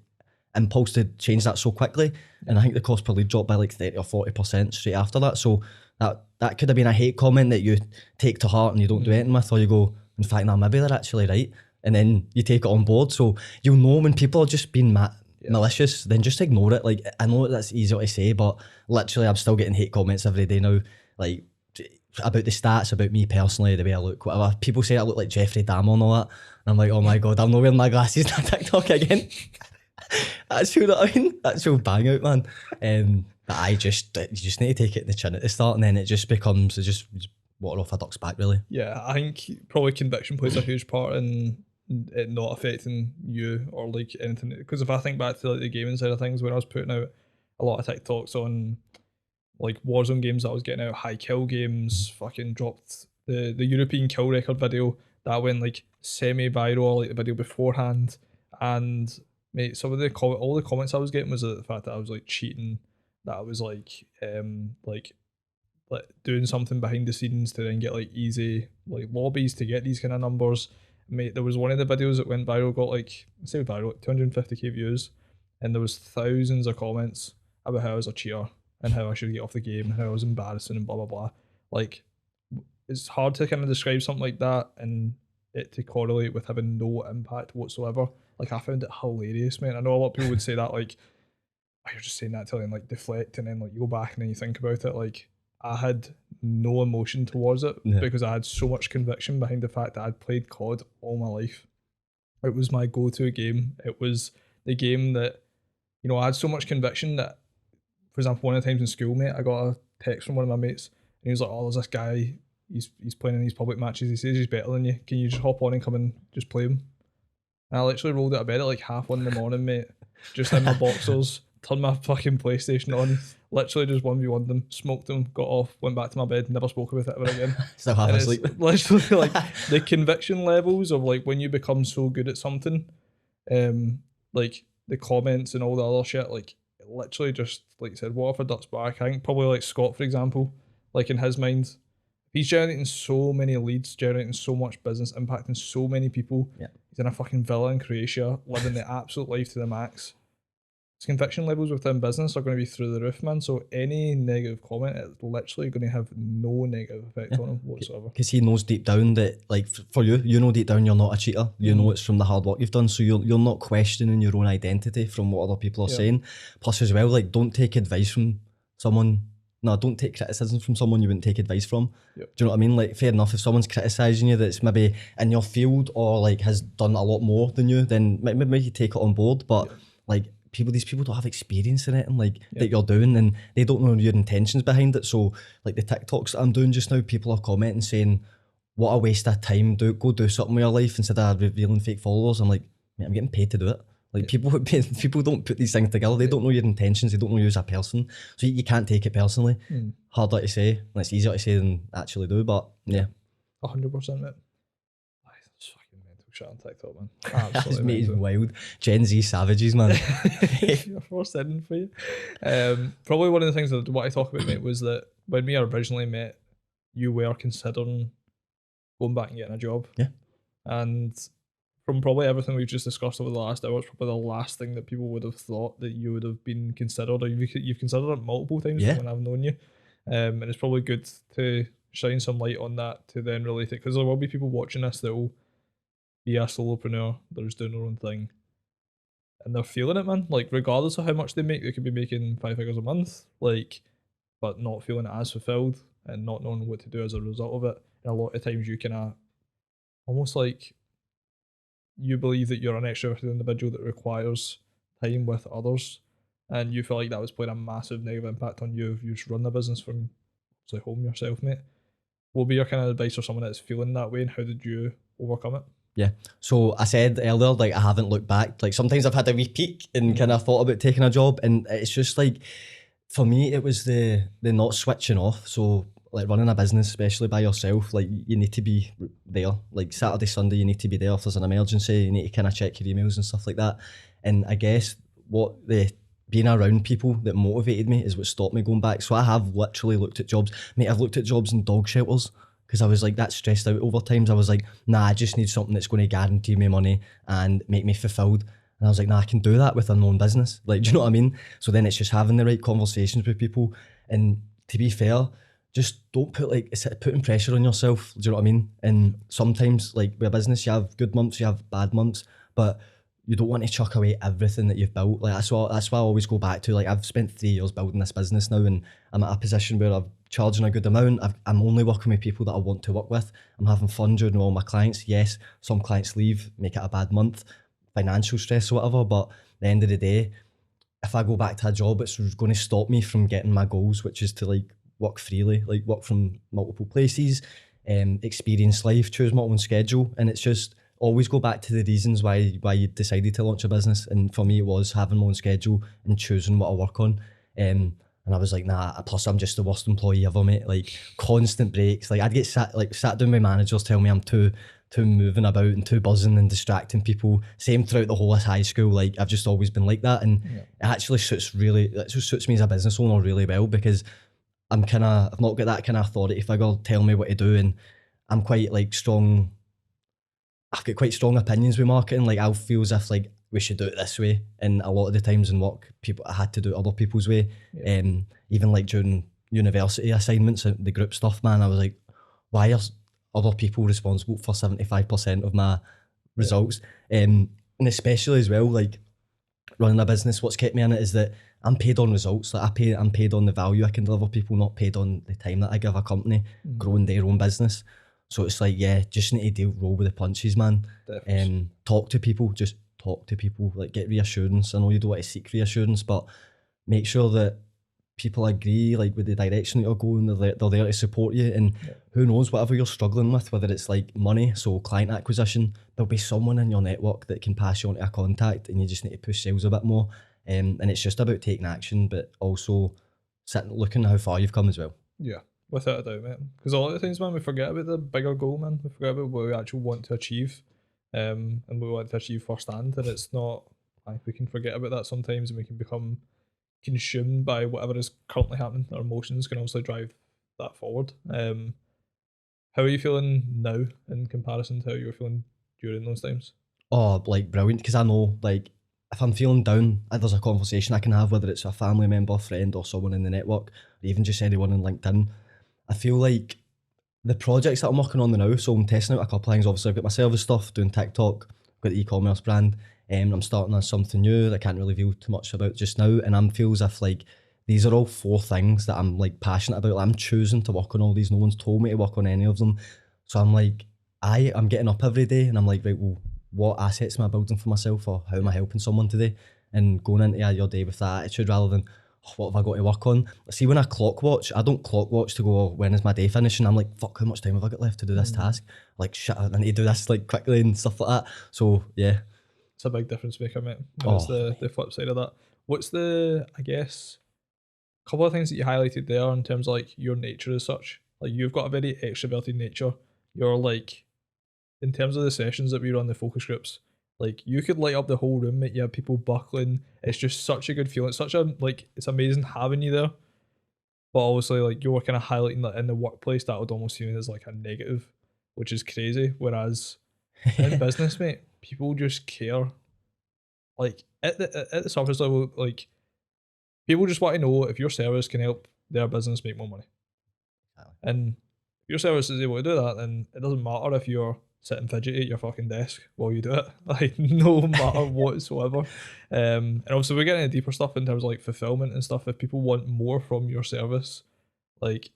impulse to change that so quickly. And I think the cost per lead dropped by like 30 or 40% straight after that. So that could have been a hate comment that you take to heart and you don't do anything with, or you go, in fact, nah, maybe they're actually right. And then you take it on board. So you'll know when people are just being malicious, then just ignore it. Like, I know that's easy to say, but literally I'm still getting hate comments every day now. Like, about the stats, about me personally, the way I look, whatever. People say I look like Jeffrey Dahmer and all that. And I'm like, oh my God, I'm not wearing my glasses on TikTok again. That's who that I mean. That's who bang out, man. But you just need to take it in the chin at the start, and then it just becomes just water off a duck's back, really. Yeah, I think probably conviction plays a huge part in it not affecting you or like anything. Because if I think back to like the gaming side of things, when I was putting out a lot of TikToks on like Warzone games that I was getting out, high kill games, fucking dropped the European kill record video that went like semi-viral, like the video beforehand, and mate, some of all the comments I was getting was the fact that I was like cheating, that I was like doing something behind the scenes to then get like easy like lobbies to get these kind of numbers. Mate, there was one of the videos that went viral, got like, say viral, 250k views, and there was thousands of comments about how I was a cheater and how I should get off the game and how I was embarrassing and blah blah blah. Like, it's hard to kind of describe something like that and it to correlate with having no impact whatsoever. Like, I found it hilarious, man. I know a lot of people would say that, like, oh, you're just saying that to then like deflect, and then like you go back and then you think about it. Like, I had no emotion towards it because I had so much conviction behind the fact that I'd played COD all my life. It was my go-to game. It was the game that you know, I had so much conviction that, for example, one of the times in school, mate, I got a text from one of my mates, and he was like, "Oh, there's this guy. He's playing in these public matches. He says he's better than you. Can you just hop on and come and just play him?" And I literally rolled out of bed at like 1:30 in the morning, mate, just in my boxers, turned my fucking PlayStation on, literally just 1v1 them, smoked them, got off, went back to my bed, never spoke about it ever again. Still half And asleep. it's literally like the conviction levels of like when you become so good at something, like the comments and all the other shit, like it literally just, like you said, what if I ducks back? I think probably like Scott, for example, like in his mind, he's generating so many leads, generating so much business, impacting so many people. Yeah. He's in a fucking villa in Croatia, living the absolute life to the max. His conviction levels within business are going to be through the roof, man. So any negative comment, it's literally going to have no negative effect on him whatsoever. Because he knows deep down that, like, for you, you know deep down you're not a cheater. You know it's from the hard work you've done, so you're not questioning your own identity from what other people are saying. Plus, as well, like, don't take advice from someone. No, don't take criticism from someone you wouldn't take advice from. Do you know what I mean? Like, fair enough, if someone's criticising you that's maybe in your field or like has done a lot more than you, then maybe you take it on board. But like, these people don't have experience in it and like that you're doing, and they don't know your intentions behind it. So like the TikToks that I'm doing just now, people are commenting saying, "What a waste of time! Go do something with your life instead of revealing fake followers." I'm like, mate, I'm getting paid to do it. Like people don't put these things together. They don't know your intentions. They don't know you as a person. So you can't take it personally. Harder to say, and it's easier to say than actually do. But yeah, 100%, mate. It's fucking mental shit on TikTok, man. that's Absolutely made mental. wild. Gen Z savages, man. You're forced in for you. Probably one of the things that I want to talk about, mate, was that when we originally met, you were considering going back and getting a job. Yeah. And from probably everything we've just discussed over the last hour, it's probably the last thing that people would have thought that you would have been considered, or you've considered it multiple times when I've known you. And it's probably good to shine some light on that to then relate it, because there will be people watching this that will be a solopreneur, they're just doing their own thing, and they're feeling it, man. Like, regardless of how much they make, they could be making 5 figures a month, like, but not feeling it as fulfilled and not knowing what to do as a result of it. And a lot of times you can almost like you believe that you're an extroverted individual that requires time with others, and you feel like that was playing a massive negative impact on you if you just run a business from home yourself, mate. What would be your kind of advice for someone that's feeling that way, and how did you overcome it? Yeah. So I said earlier, like, I haven't looked back. Like, sometimes I've had a wee peek and kind of thought about taking a job, and it's just like, for me, it was the not switching off. So like running a business, especially by yourself, like you need to be there. Like Saturday, Sunday, you need to be there if there's an emergency. You need to kind of check your emails and stuff like that. And I guess being around people that motivated me is what stopped me going back. So I have literally looked at jobs. Mate, I've looked at jobs in dog shelters because I was like that stressed out over times. I was like, nah, I just need something that's going to guarantee me money and make me fulfilled. And I was like, nah, I can do that with an own business. Like, do you know what I mean? So then it's just having the right conversations with people. And to be fair, just don't putting pressure on yourself. Do you know what I mean? And sometimes, like with a business, you have good months, you have bad months, but you don't want to chuck away everything that you've built. Like that's why I always go back to, like, I've spent 3 years building this business now, and I'm at a position where I'm charging a good amount. I'm only working with people that I want to work with. I'm having fun during all my clients. Yes, some clients leave, make it a bad month, financial stress or whatever, but at the end of the day, if I go back to a job, it's going to stop me from getting my goals, which is to like work freely, like work from multiple places, experience life, choose my own schedule. And it's just always go back to the reasons why you decided to launch a business. And for me, it was having my own schedule and choosing what I work on. And I was like, nah, plus I'm just the worst employee ever, mate. Like constant breaks. Like I'd get sat down with managers tell me I'm too moving about and too buzzing and distracting people. Same throughout the whole of high school. Like I've just always been like that. And it actually suits me as a business owner really well, because I've not got that kind of authority figure telling me what to do, and I'm quite like strong. I've got quite strong opinions with marketing. Like I'll feel as if like we should do it this way, and a lot of the times in work, I had to do it other people's way. Even like during university assignments, the group stuff, man, I was like, why are other people responsible for 75% of my results? And especially as well, like running a business, what's kept me in it is that I'm paid on results. Like I'm paid on the value I can deliver people, not paid on the time that I give a company growing their own business. So it's like, just need to roll with the punches, man. Talk to people, just talk to people, like get reassurance. I know you don't want to seek reassurance, but make sure that people agree like with the direction that you're going. They're there to support you, and who knows, whatever you're struggling with, whether it's like money, so client acquisition, there'll be someone in your network that can pass you on to a contact, and you just need to push sales a bit more. And it's just about taking action, but also sitting looking at how far you've come as well. Yeah, without a doubt, mate. Because a lot of times, man, we forget about the bigger goal, man. We forget about what we actually want to achieve, and what we want to achieve firsthand. And it's not like we can forget about that sometimes, and we can become consumed by whatever is currently happening. Our emotions can also drive that forward. How are you feeling now in comparison to how you were feeling during those times? Oh, like brilliant, because I know like if I'm feeling down, there's a conversation I can have, whether it's a family member, friend, or someone in the network, or even just anyone on LinkedIn. I feel like the projects that I'm working on now, so I'm testing out a couple of things. Obviously, I've got my service stuff, doing TikTok, I've got the e-commerce brand, and I'm starting on something new that I can't really reveal too much about just now. And I feel as if like these are all four things that I'm like passionate about. Like, I'm choosing to work on all these. No one's told me to work on any of them. So I'm like, I'm getting up every day and I'm like, right, well, what assets am I building for myself, or how am I helping someone today? And going into your day with that attitude rather than, oh, what have I got to work on? See, when I clock watch, I don't clock watch to go, oh, when is my day finishing? I'm like, fuck, how much time have I got left to do this task? Like, shit, I need to do this like quickly and stuff like that. So yeah. It's a big difference maker, mate. That's the flip side of that. What's the, I guess, couple of things that you highlighted there in terms of like your nature as such? Like you've got a very extroverted nature. You're like, in terms of the sessions that we run, the focus groups, like you could light up the whole room, mate. You have people buckling. It's just such a good feeling. It's such a like, it's amazing having you there. But obviously, like you're kind of highlighting that in the workplace, that would almost seem as like a negative, which is crazy. Whereas in business, mate, people just care. Like at the surface level, like people just want to know if your service can help their business make more money. And if your service is able to do that, then it doesn't matter if you're sitting fidgety at your fucking desk while you do it. Like no matter whatsoever. And obviously we're getting into deeper stuff in terms of like fulfillment and stuff. If people want more from your service, like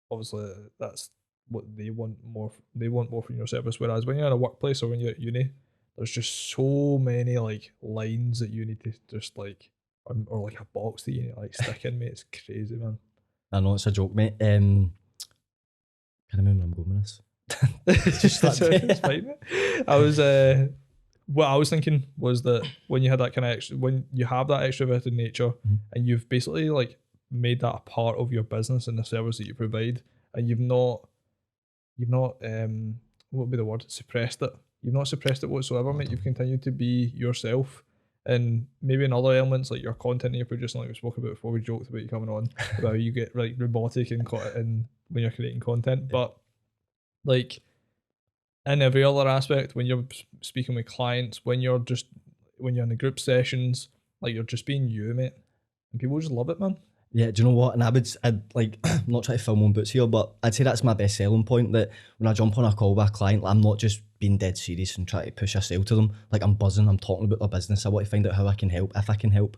obviously that's what they want more. They want more from your service. Whereas when you're in a workplace or when you're at uni, there's just so many like lines that you need to just like, or like a box that you need to like stick in, mate. It's crazy, man. I know it's a joke, mate. Can't remember where I'm going with this. It's fine, mate. I was what I was thinking was that when you had that kind of when you have that extroverted nature and you've basically like made that a part of your business and the service that you provide, and you've not what would be the word, suppressed it. You've not suppressed it whatsoever, mate. You've continued to be yourself. And maybe in other elements like your content that you're producing, like we spoke about before, we joked about you coming on about how you get like robotic and when you're creating content, but like in every other aspect, when you're speaking with clients, when you're in the group sessions, like you're just being you, mate, and people just love it, man. Yeah, do you know what? And I'd like, I'm not trying to film on boots here, but I'd say that's my best selling point, that when I jump on a call with a client, I'm not just being dead serious and trying to push a sale to them. Like I'm buzzing, I'm talking about their business. I want to find out how I can help, if I can help.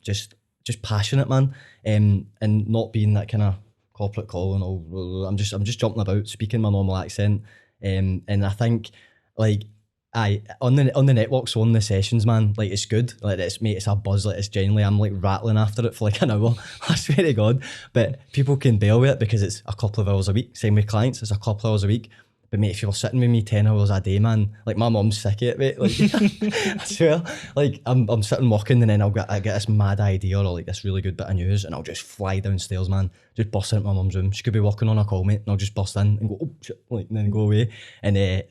Just passionate, man. And not being that kind of corporate call and all. I'm just jumping about, speaking my normal accent. And I think like on the networks, on the sessions, man, like it's good. Like it's a buzz. Like it's genuinely, I'm like rattling after it for like an hour. I swear to God. But people can bear with it because it's a couple of hours a week. Same with clients, it's a couple of hours a week. But mate, if you're sitting with me 10 hours a day, man, like my mum's sick of it, mate. Like I swear, like I'm sitting working and then I get this mad idea or like this really good bit of news and I'll just fly downstairs, man. Just bust into my mum's room. She could be working on a call, mate, and I'll just bust in and go, oh shit, like, and then go away. And it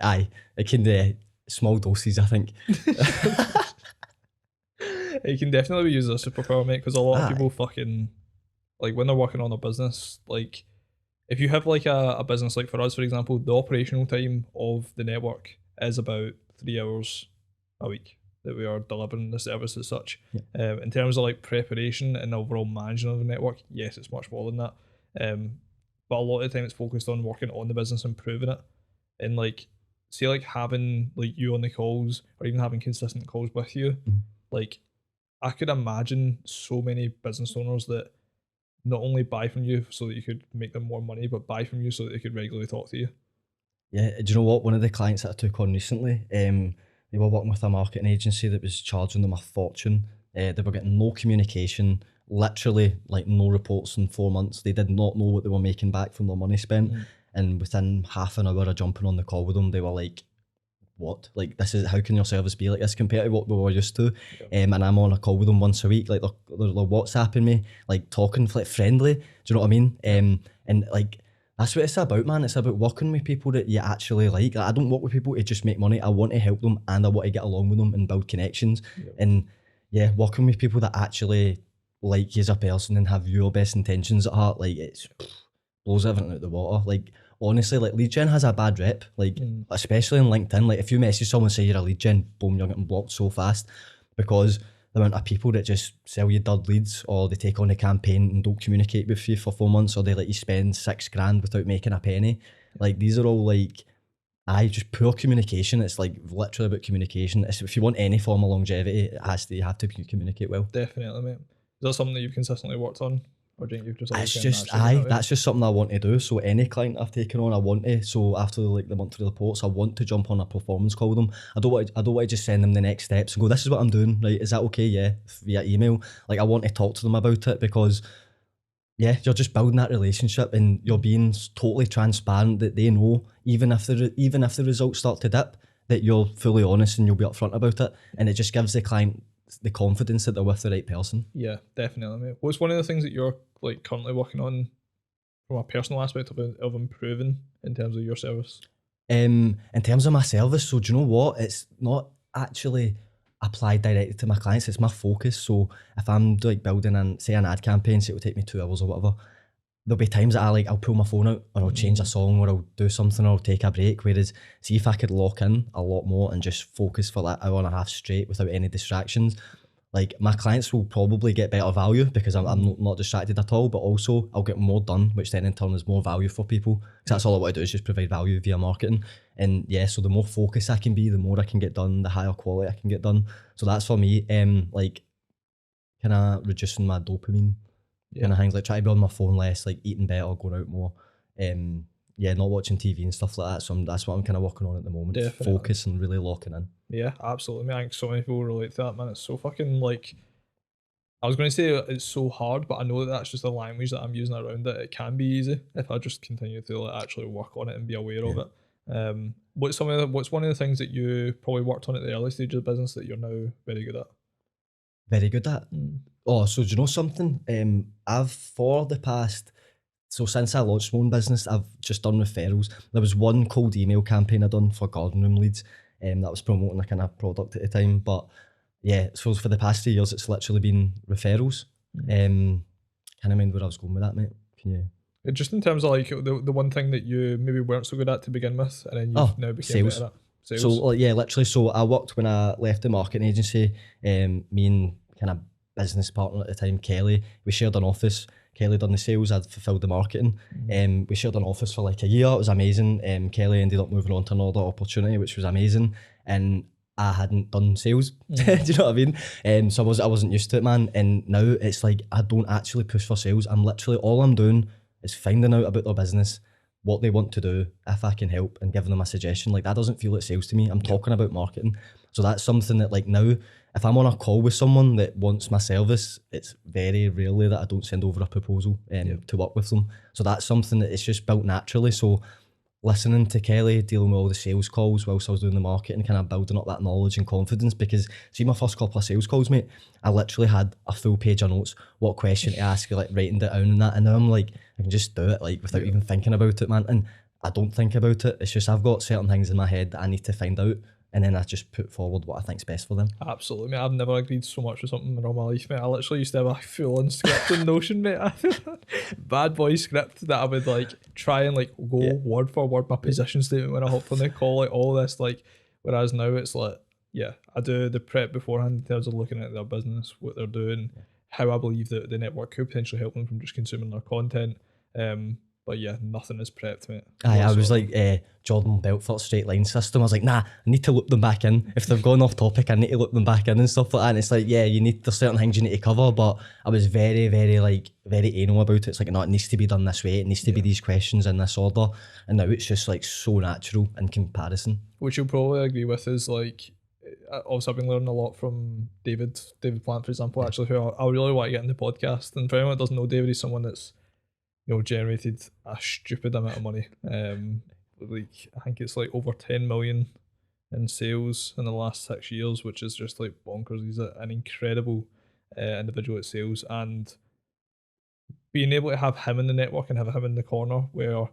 can small doses, I think. It can definitely be used as a superpower, mate, because a lot of people fucking like when they're working on a business, like if you have like a business, like for us, for example, the operational time of the network is about 3 hours a week that we are delivering the service as such. Yeah. In terms of like preparation and overall management of the network, yes, it's much more than that. But a lot of the time it's focused on working on the business, improving it. And like, say like having like you on the calls or even having consistent calls with you, like I could imagine so many business owners that not only buy from you so that you could make them more money, but buy from you so that they could regularly talk to you. Yeah, do you know what? One of the clients that I took on recently, they were working with a marketing agency that was charging them a fortune. They were getting no communication, literally like no reports in 4 months. They did not know what they were making back from their money spent. And within half an hour of jumping on the call with them, they were like, what? Like, this is, how can your service be like this compared to what we were used to? And I'm on a call with them once a week, like they're WhatsApping me, like talking like friendly. Do you know what I mean? And like, that's what it's about, man. It's about working with people that you actually like. I don't work with people to just make money. I want to help them and I want to get along with them and build connections. And yeah, working with people that actually like you as a person and have your best intentions at heart, like it's blows everything out the water. Like, honestly, like lead gen has a bad rep, like especially on LinkedIn. Like if you message someone say you're a lead gen, boom, you're getting blocked so fast because the amount of people that just sell you dud leads, or they take on a campaign and don't communicate with you for 4 months, or they let you spend 6 grand without making a penny. Like these are all like, just poor communication. It's like literally about communication. If you want any form of longevity, you have to communicate well. Definitely, mate. Is that something that you've consistently worked on? Or do you think you've just always It's just that's just something I want to do. So any client I've taken on, I want to. So after like the monthly reports, I want to jump on a performance call with them. I don't want to just send them the next steps and go, this is what I'm doing. Right? Is that okay? Yeah, via email. Like I want to talk to them about it because yeah, you're just building that relationship and you're being totally transparent that they know even if the results start to dip, that you're fully honest and you'll be upfront about it, and it just gives the client the confidence that they're with the right person. Yeah, definitely, mate. What's one of the things that you're like currently working on from a personal aspect of improving in terms of your service? In terms of my service, so do you know what? It's not actually applied directly to my clients, it's my focus. So if I'm like building an ad campaign, say it will take me 2 hours or whatever, there'll be times that I'll pull my phone out, or I'll change a song, or I'll do something, or I'll take a break. Whereas, see if I could lock in a lot more and just focus for that hour and a half straight without any distractions, like my clients will probably get better value because I'm not distracted at all, but also I'll get more done, which then in turn is more value for people. Because that's all I want to do is just provide value via marketing. And yeah, so the more focused I can be, the more I can get done, the higher quality I can get done. So that's for me, like kind of reducing my dopamine kind of things, like try to be on my phone less, like eating better, going out more, not watching TV and stuff like that. So that's what I'm kind of working on at the moment. Definitely. Focus and really locking in. Yeah, absolutely. I think so many people relate to that, man. It's so fucking like, I was going to say it's so hard, but I know that that's just the language that I'm using around it. It can be easy if I just continue to like actually work on it and be aware of it. What's one of the things that you probably worked on at the early stage of the business that you're now very good at? Very good at? Oh, so do you know something? Since I launched my own business, I've just done referrals. There was one cold email campaign I done for garden room leads, that was promoting a kind of product at the time. But yeah, so for the past 2 years, it's literally been referrals. Can't remember where I was going with that, mate. Can you? Just in terms of like the one thing that you maybe weren't so good at to begin with, and then you've now became better at. Sales. So yeah, literally. So I worked when I left the marketing agency. Me and kind of business partner at the time, Kelly, we shared an office. Kelly done the sales, I'd fulfilled the marketing. We shared an office for like a year. It was amazing. Kelly ended up moving on to another opportunity, which was amazing. And I hadn't done sales. Do you know what I mean? So I wasn't used to it, man. And now it's like I don't actually push for sales. I'm literally, all I'm doing is finding out about their business, what they want to do, if I can help, and giving them a suggestion. Like that doesn't feel like sales to me. I'm talking about marketing. So that's something that like now, if I'm on a call with someone that wants my service, it's very rarely that I don't send over a proposal to work with them. So that's something that it's just built naturally. So listening to Kelly, dealing with all the sales calls whilst I was doing the marketing, kind of building up that knowledge and confidence. Because see, my first couple of sales calls, mate, I literally had a full page of notes, what question to ask, like writing it down and that. And now I'm like, I can just do it like without even thinking about it, man. And I don't think about it. It's just I've got certain things in my head that I need to find out, and then I just put forward what I think's best for them. Absolutely, mate. I've never agreed so much with something in all my life, mate. I literally used to have a full-on script in Notion, mate. Bad boy script that I would like try and like go word for word my position statement when I hopped on the call, like all this, like. Whereas now it's like, I do the prep beforehand in terms of looking at their business, what they're doing, how I believe that the network could potentially help them from just consuming their content. But yeah, nothing is prepped, mate. I was like Jordan Belfort straight line system. I was like, nah, I need to loop them back in. If they've gone off topic, I need to loop them back in and stuff like that. And it's like, there's certain things you need to cover, but I was very, very anal about it. It's like, no, it needs to be done this way. It needs to be these questions in this order. And now it's just like so natural in comparison. Which you'll probably agree with is like, also I've been learning a lot from David Plant, for example, actually, who I really want to get in the podcast. And for anyone that doesn't know David, he's someone that's, you know, generated a stupid amount of money. Like I think it's like over 10 million in sales in the last 6 years, which is just like bonkers. He's an incredible individual at sales, and being able to have him in the network and have him in the corner, where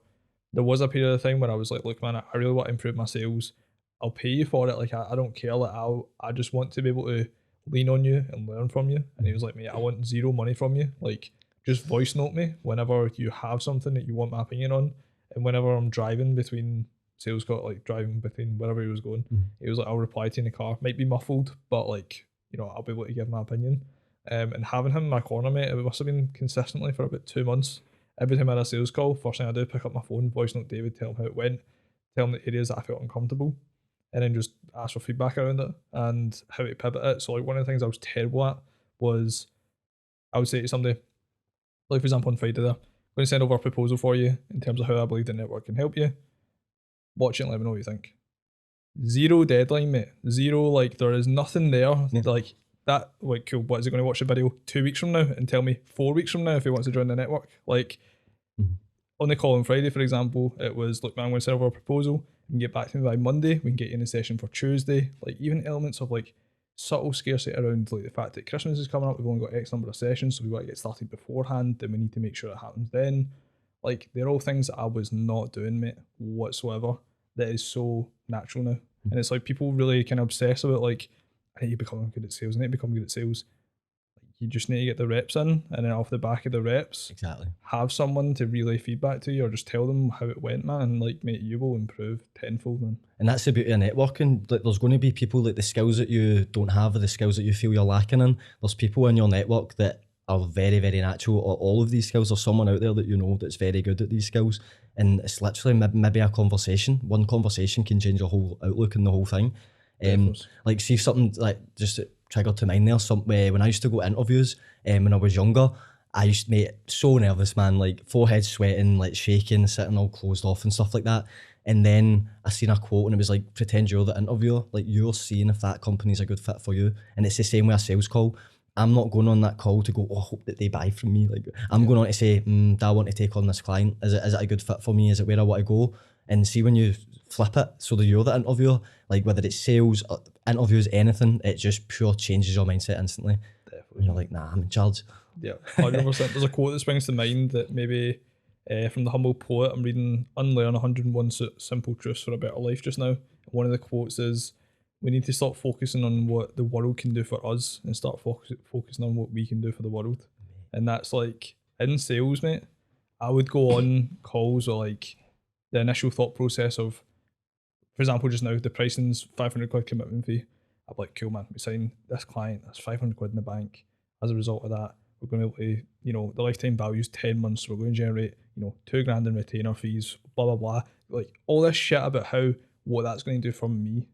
there was a period of time where I was like, look, man, I really want to improve my sales. I'll pay you for it. Like I don't care. Like I just want to be able to lean on you and learn from you. And he was like, mate, I want zero money from you. Like just voice note me whenever you have something that you want my opinion on. And whenever I'm driving between sales call, like driving between wherever he was going, he was like, I'll reply to you in the car. Might be muffled, but like, you know, I'll be able to give my opinion. And having him in my corner, mate, it must have been consistently for about 2 months. Every time I had a sales call, first thing I do, pick up my phone, voice note David, tell him how it went, tell him the areas that I felt uncomfortable, and then just ask for feedback around it and how to pivot it. So like one of the things I was terrible at was I would say to somebody, like for example on Friday there, I'm going to send over a proposal for you in terms of how I believe the network can help you. Watch it and let me know what you think. Zero deadline, mate. Zero, like there is nothing there. Yeah. Like that, like cool, what is he going to watch the video 2 weeks from now and tell me 4 weeks from now if he wants to join the network? Like on the call on Friday, for example, it was, look man, I'm going to send over a proposal, you can get back to me by Monday, we can get you in a session for Tuesday. Like even elements of like subtle scarcity around like the fact that Christmas is coming up, we've only got X number of sessions, so we got to get started beforehand, then we need to make sure it happens then. Like they're all things that I was not doing, mate, whatsoever. That is so natural now. And it's like people really kind of obsess about like, I need to become good at sales, I need to become good at sales. You just need to get the reps in, and then off the back of the reps, Exactly. have someone to relay feedback to you, or just tell them how it went, man. And like, mate, you will improve tenfold, man. And that's the beauty of networking. Like, there's going to be people like the skills that you don't have, or the skills that you feel you're lacking in. There's people in your network that are very, very natural, or all of these skills. There's someone out there that you know that's very good at these skills, and it's literally maybe a conversation. One conversation can change your whole outlook and the whole thing. Like see something like just triggered to mind there. When I used to go to interviews, when I was younger, I used to make so nervous, man. Like forehead sweating, like shaking, sitting all closed off and stuff like that. And then I seen a quote and it was like, pretend you're the interviewer. Like you're seeing if that company's a good fit for you. And it's the same with a sales call. I'm not going on that call to go, oh, I hope that they buy from me. Like I'm going on to say, do I want to take on this client? Is it a good fit for me? Is it where I want to go? And see when you flip it so that you're the interviewer, like whether it's sales, or interviews, anything, it just pure changes your mindset instantly. Definitely. And you're like, nah, I'm in charge. Yeah, 100%. There's a quote that springs to mind that maybe from the humble poet, I'm reading Unlearn 101 Simple Truths for a Better Life just now. One of the quotes is, we need to stop focusing on what the world can do for us and start focusing on what we can do for the world. And that's like, in sales, mate, I would go on calls or like the initial thought process of, for example, just now, the pricing's 500 quid commitment fee. I'm like, cool, man, we sign this client, that's 500 quid in the bank. As a result of that, we're going to be able to, you know, the lifetime value is 10 months, so we're going to generate, you know, $2,000 in retainer fees, blah, blah, blah. Like, all this shit about what that's going to do for me.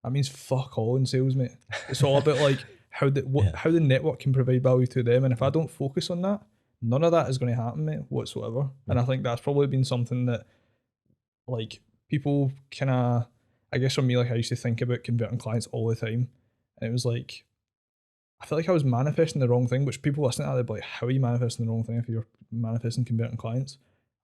That means fuck all in sales, mate. It's all about like how the network can provide value to them. And if I don't focus on that, none of that is going to happen, mate, whatsoever. And I think that's probably been something that like people kind of, I guess for me, like I used to think about converting clients all the time. And it was like, I feel like I was manifesting the wrong thing, which people listening to that, they'd be like, how are you manifesting the wrong thing if you're manifesting converting clients?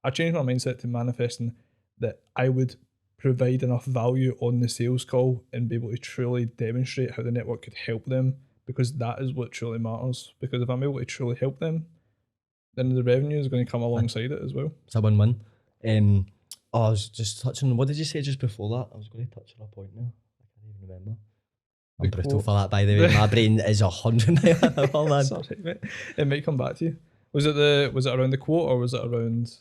I changed my mindset to manifesting that I would provide enough value on the sales call and be able to truly demonstrate how the network could help them, because that is what truly matters. Because if I'm able to truly help them, then the revenue is going to come alongside it as well. It's a win-win. I was just touching, what did you say just before that? I was going to touch on a point now. I can't even remember. I'm brutal for that, by the way. My brain is 100 now. Oh, man. Sorry, mate. It might come back to you. Was it around the quote, or was it around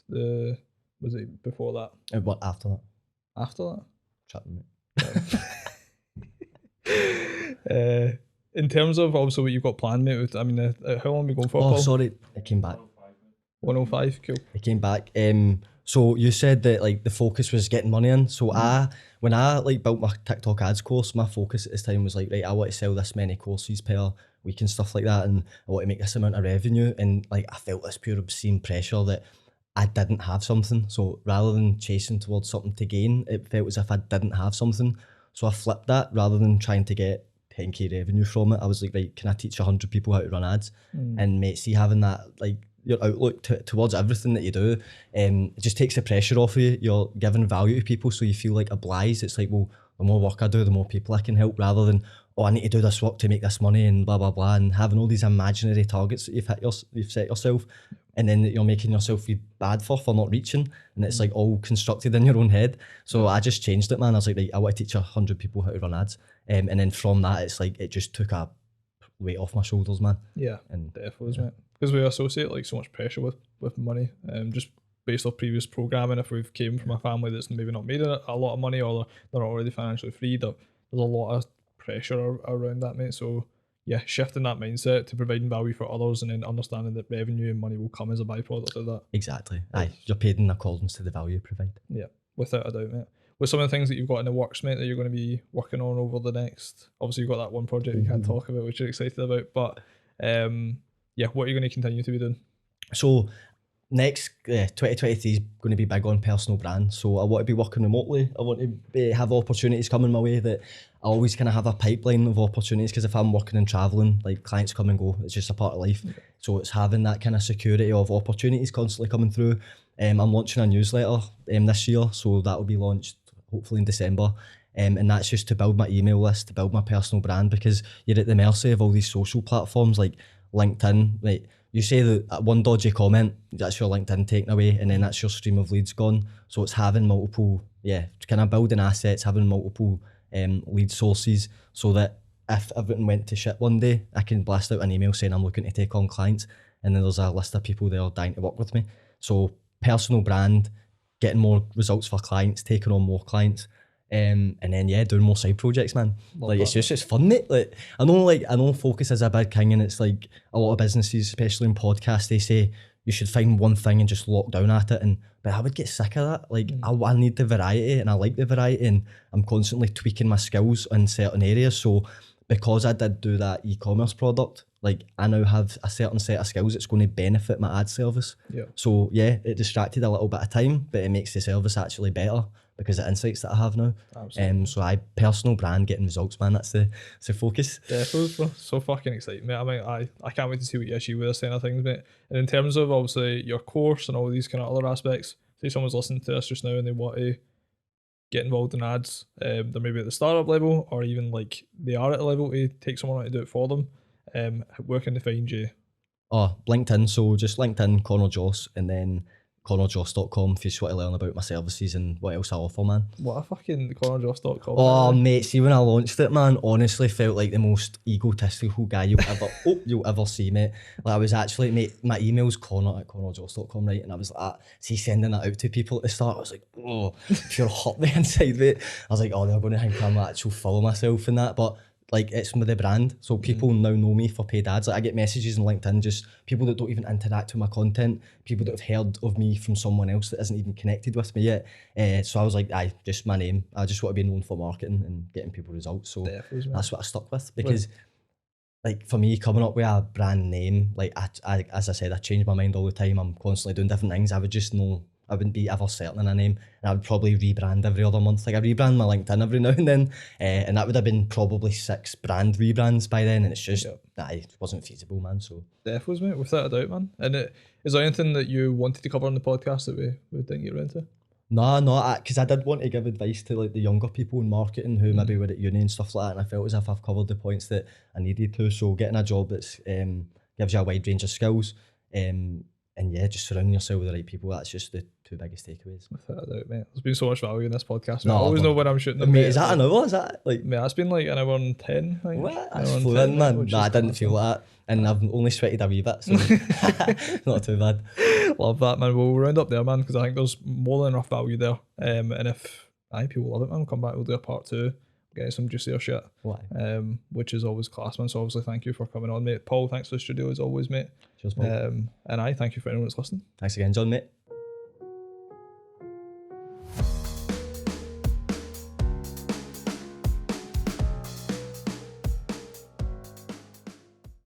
was it before that? What, after that? After that? Chatting, mate. In terms of also what you've got planned, mate, I mean, how long are we going for, Paul? Oh, sorry, it came back. 105, cool. It came back. So you said that like the focus was getting money in. So when I like built my TikTok ads course, my focus at this time was like, right, I want to sell this many courses per week and stuff like that, and I want to make this amount of revenue. And like I felt this pure obscene pressure that I didn't have something. So rather than chasing towards something to gain, it felt as if I didn't have something. So I flipped that. Rather than trying to get 10k revenue from it, I was like, right, can I teach 100 people how to run ads? And mate, see, having that, like, your outlook towards everything that you do, it just takes the pressure off of you. You're giving value to people, so you feel like obliged. It's like, well, the more work I do, the more people I can help, rather than, oh, I need to do this work to make this money and blah blah blah, and having all these imaginary targets that you've set yourself, and then that you're making yourself feel bad for not reaching, and it's like all constructed in your own head. So I just changed it, man. I was like, right, I want to teach 100 people how to run ads, and then from that, it's like it just took a weight off my shoulders, man. Yeah, and definitely, mate. Because we associate like so much pressure with money, just based off previous programming. If we've came from a family that's maybe not made a lot of money, or they're not already financially free, there's a lot of pressure around that, mate. So yeah, shifting that mindset to providing value for others, and then understanding that revenue and money will come as a byproduct of that. Exactly. Aye, you're paid in accordance to the value you provide. Yeah, without a doubt, mate. With some of the things that you've got in the works, mate, that you're going to be working on over the next, obviously you've got that one project you can't talk about, which you're excited about, but yeah, what are you going to continue to be doing? So next 2023 is going to be big on personal brand. So I want to be working remotely. I want to have opportunities coming my way, that I always kind of have a pipeline of opportunities, because if I'm working and traveling, like, clients come and go. It's just a part of life. So it's having that kind of security of opportunities constantly coming through. I'm launching a newsletter this year, so that will be launched hopefully in December. And that's just to build my email list, to build my personal brand, because you're at the mercy of all these social platforms like LinkedIn. Like, you say that one dodgy comment, that's your LinkedIn taken away, and then that's your stream of leads gone. So it's having multiple, kind of building assets, having multiple lead sources, so that if everything went to shit one day, I can blast out an email saying I'm looking to take on clients, and then there's a list of people there dying to work with me. So personal brand, getting more results for clients, taking on more clients, and then doing more side projects, man. Love that. It's fun, mate. Like, I know focus is a big thing, and it's like a lot of businesses, especially in podcasts, they say you should find one thing and just lock down at it, but I would get sick of that. Like, I need the variety, and I like the variety, and I'm constantly tweaking my skills in certain areas. So because I did do that e-commerce product, like, I now have a certain set of skills that's going to benefit my ad service. Yeah. So it distracted a little bit of time, but it makes the service actually better because of the insights that I have now. Absolutely. So personal brand, getting results, man. That's the focus. Definitely, bro. So fucking exciting, mate. I mean, I can't wait to see what you achieve with this kind of things, mate. And in terms of obviously your course and all these kind of other aspects, say someone's listening to us just now and they want to get involved in ads, they're maybe at the startup level, or even like they are at a level to take someone on to do it for them. Where can they find you? Oh, LinkedIn. So just LinkedIn, Conor Joss, and then conorjoss.com if you just want to learn about my services and what else I offer, man. What a fucking conorjoss.com. Oh, mate, see, when I launched it, man, honestly felt like the most egotistical guy you'll ever see, mate. Like, I was actually, mate, my email's conor@conorjoss.com, right? And I was like, see, sending that out to people at the start, I was like, oh, pure hot the inside, mate. I was like, oh, they're going to think I'm actual full of myself and that, but like, it's with the brand, so people now know me for paid ads. Like, I get messages on LinkedIn, just people that don't even interact with my content, people that have heard of me from someone else that isn't even connected with me yet. So I was like, just my name. I just want to be known for marketing and getting people results. So that's what I stuck with, because like, for me, coming up with a brand name, like, I as I said, I change my mind all the time. I'm constantly doing different things. I would just know, I wouldn't be ever certain in a name, and I would probably rebrand every other month. Like, I rebrand my LinkedIn every now and then, and that would have been probably 6 brand rebrands by then, and it's just it wasn't feasible, man. So definitely, mate, without a doubt, man. And is there anything that you wanted to cover on the podcast that we didn't get around to? No, because I did want to give advice to like the younger people in marketing who maybe were at uni and stuff like that, and I felt as if I've covered the points that I needed to. So getting a job that's gives you a wide range of skills, and just surrounding yourself with the right people, that's just the 2 biggest takeaways. Without a doubt, mate. There's been so much value in this podcast. No, I always know when I'm shooting them, mate. Is that an hour? Is that like... Mate, that's been like an hour and 10, I think. What? That's fluent, man. Nah, I didn't feel like that. And I've only sweated a wee bit, so not too bad. Love that, man. We'll round up there, man, because I think there's more than enough value there. And if people love it, man, we'll come back, we'll do a part 2, get some juicier shit. Which is always class, man. So obviously thank you for coming on, mate. Paul, thanks for the studio as always, mate. Cheers, Paul. And I thank you for anyone that's listening. Thanks again, John, mate.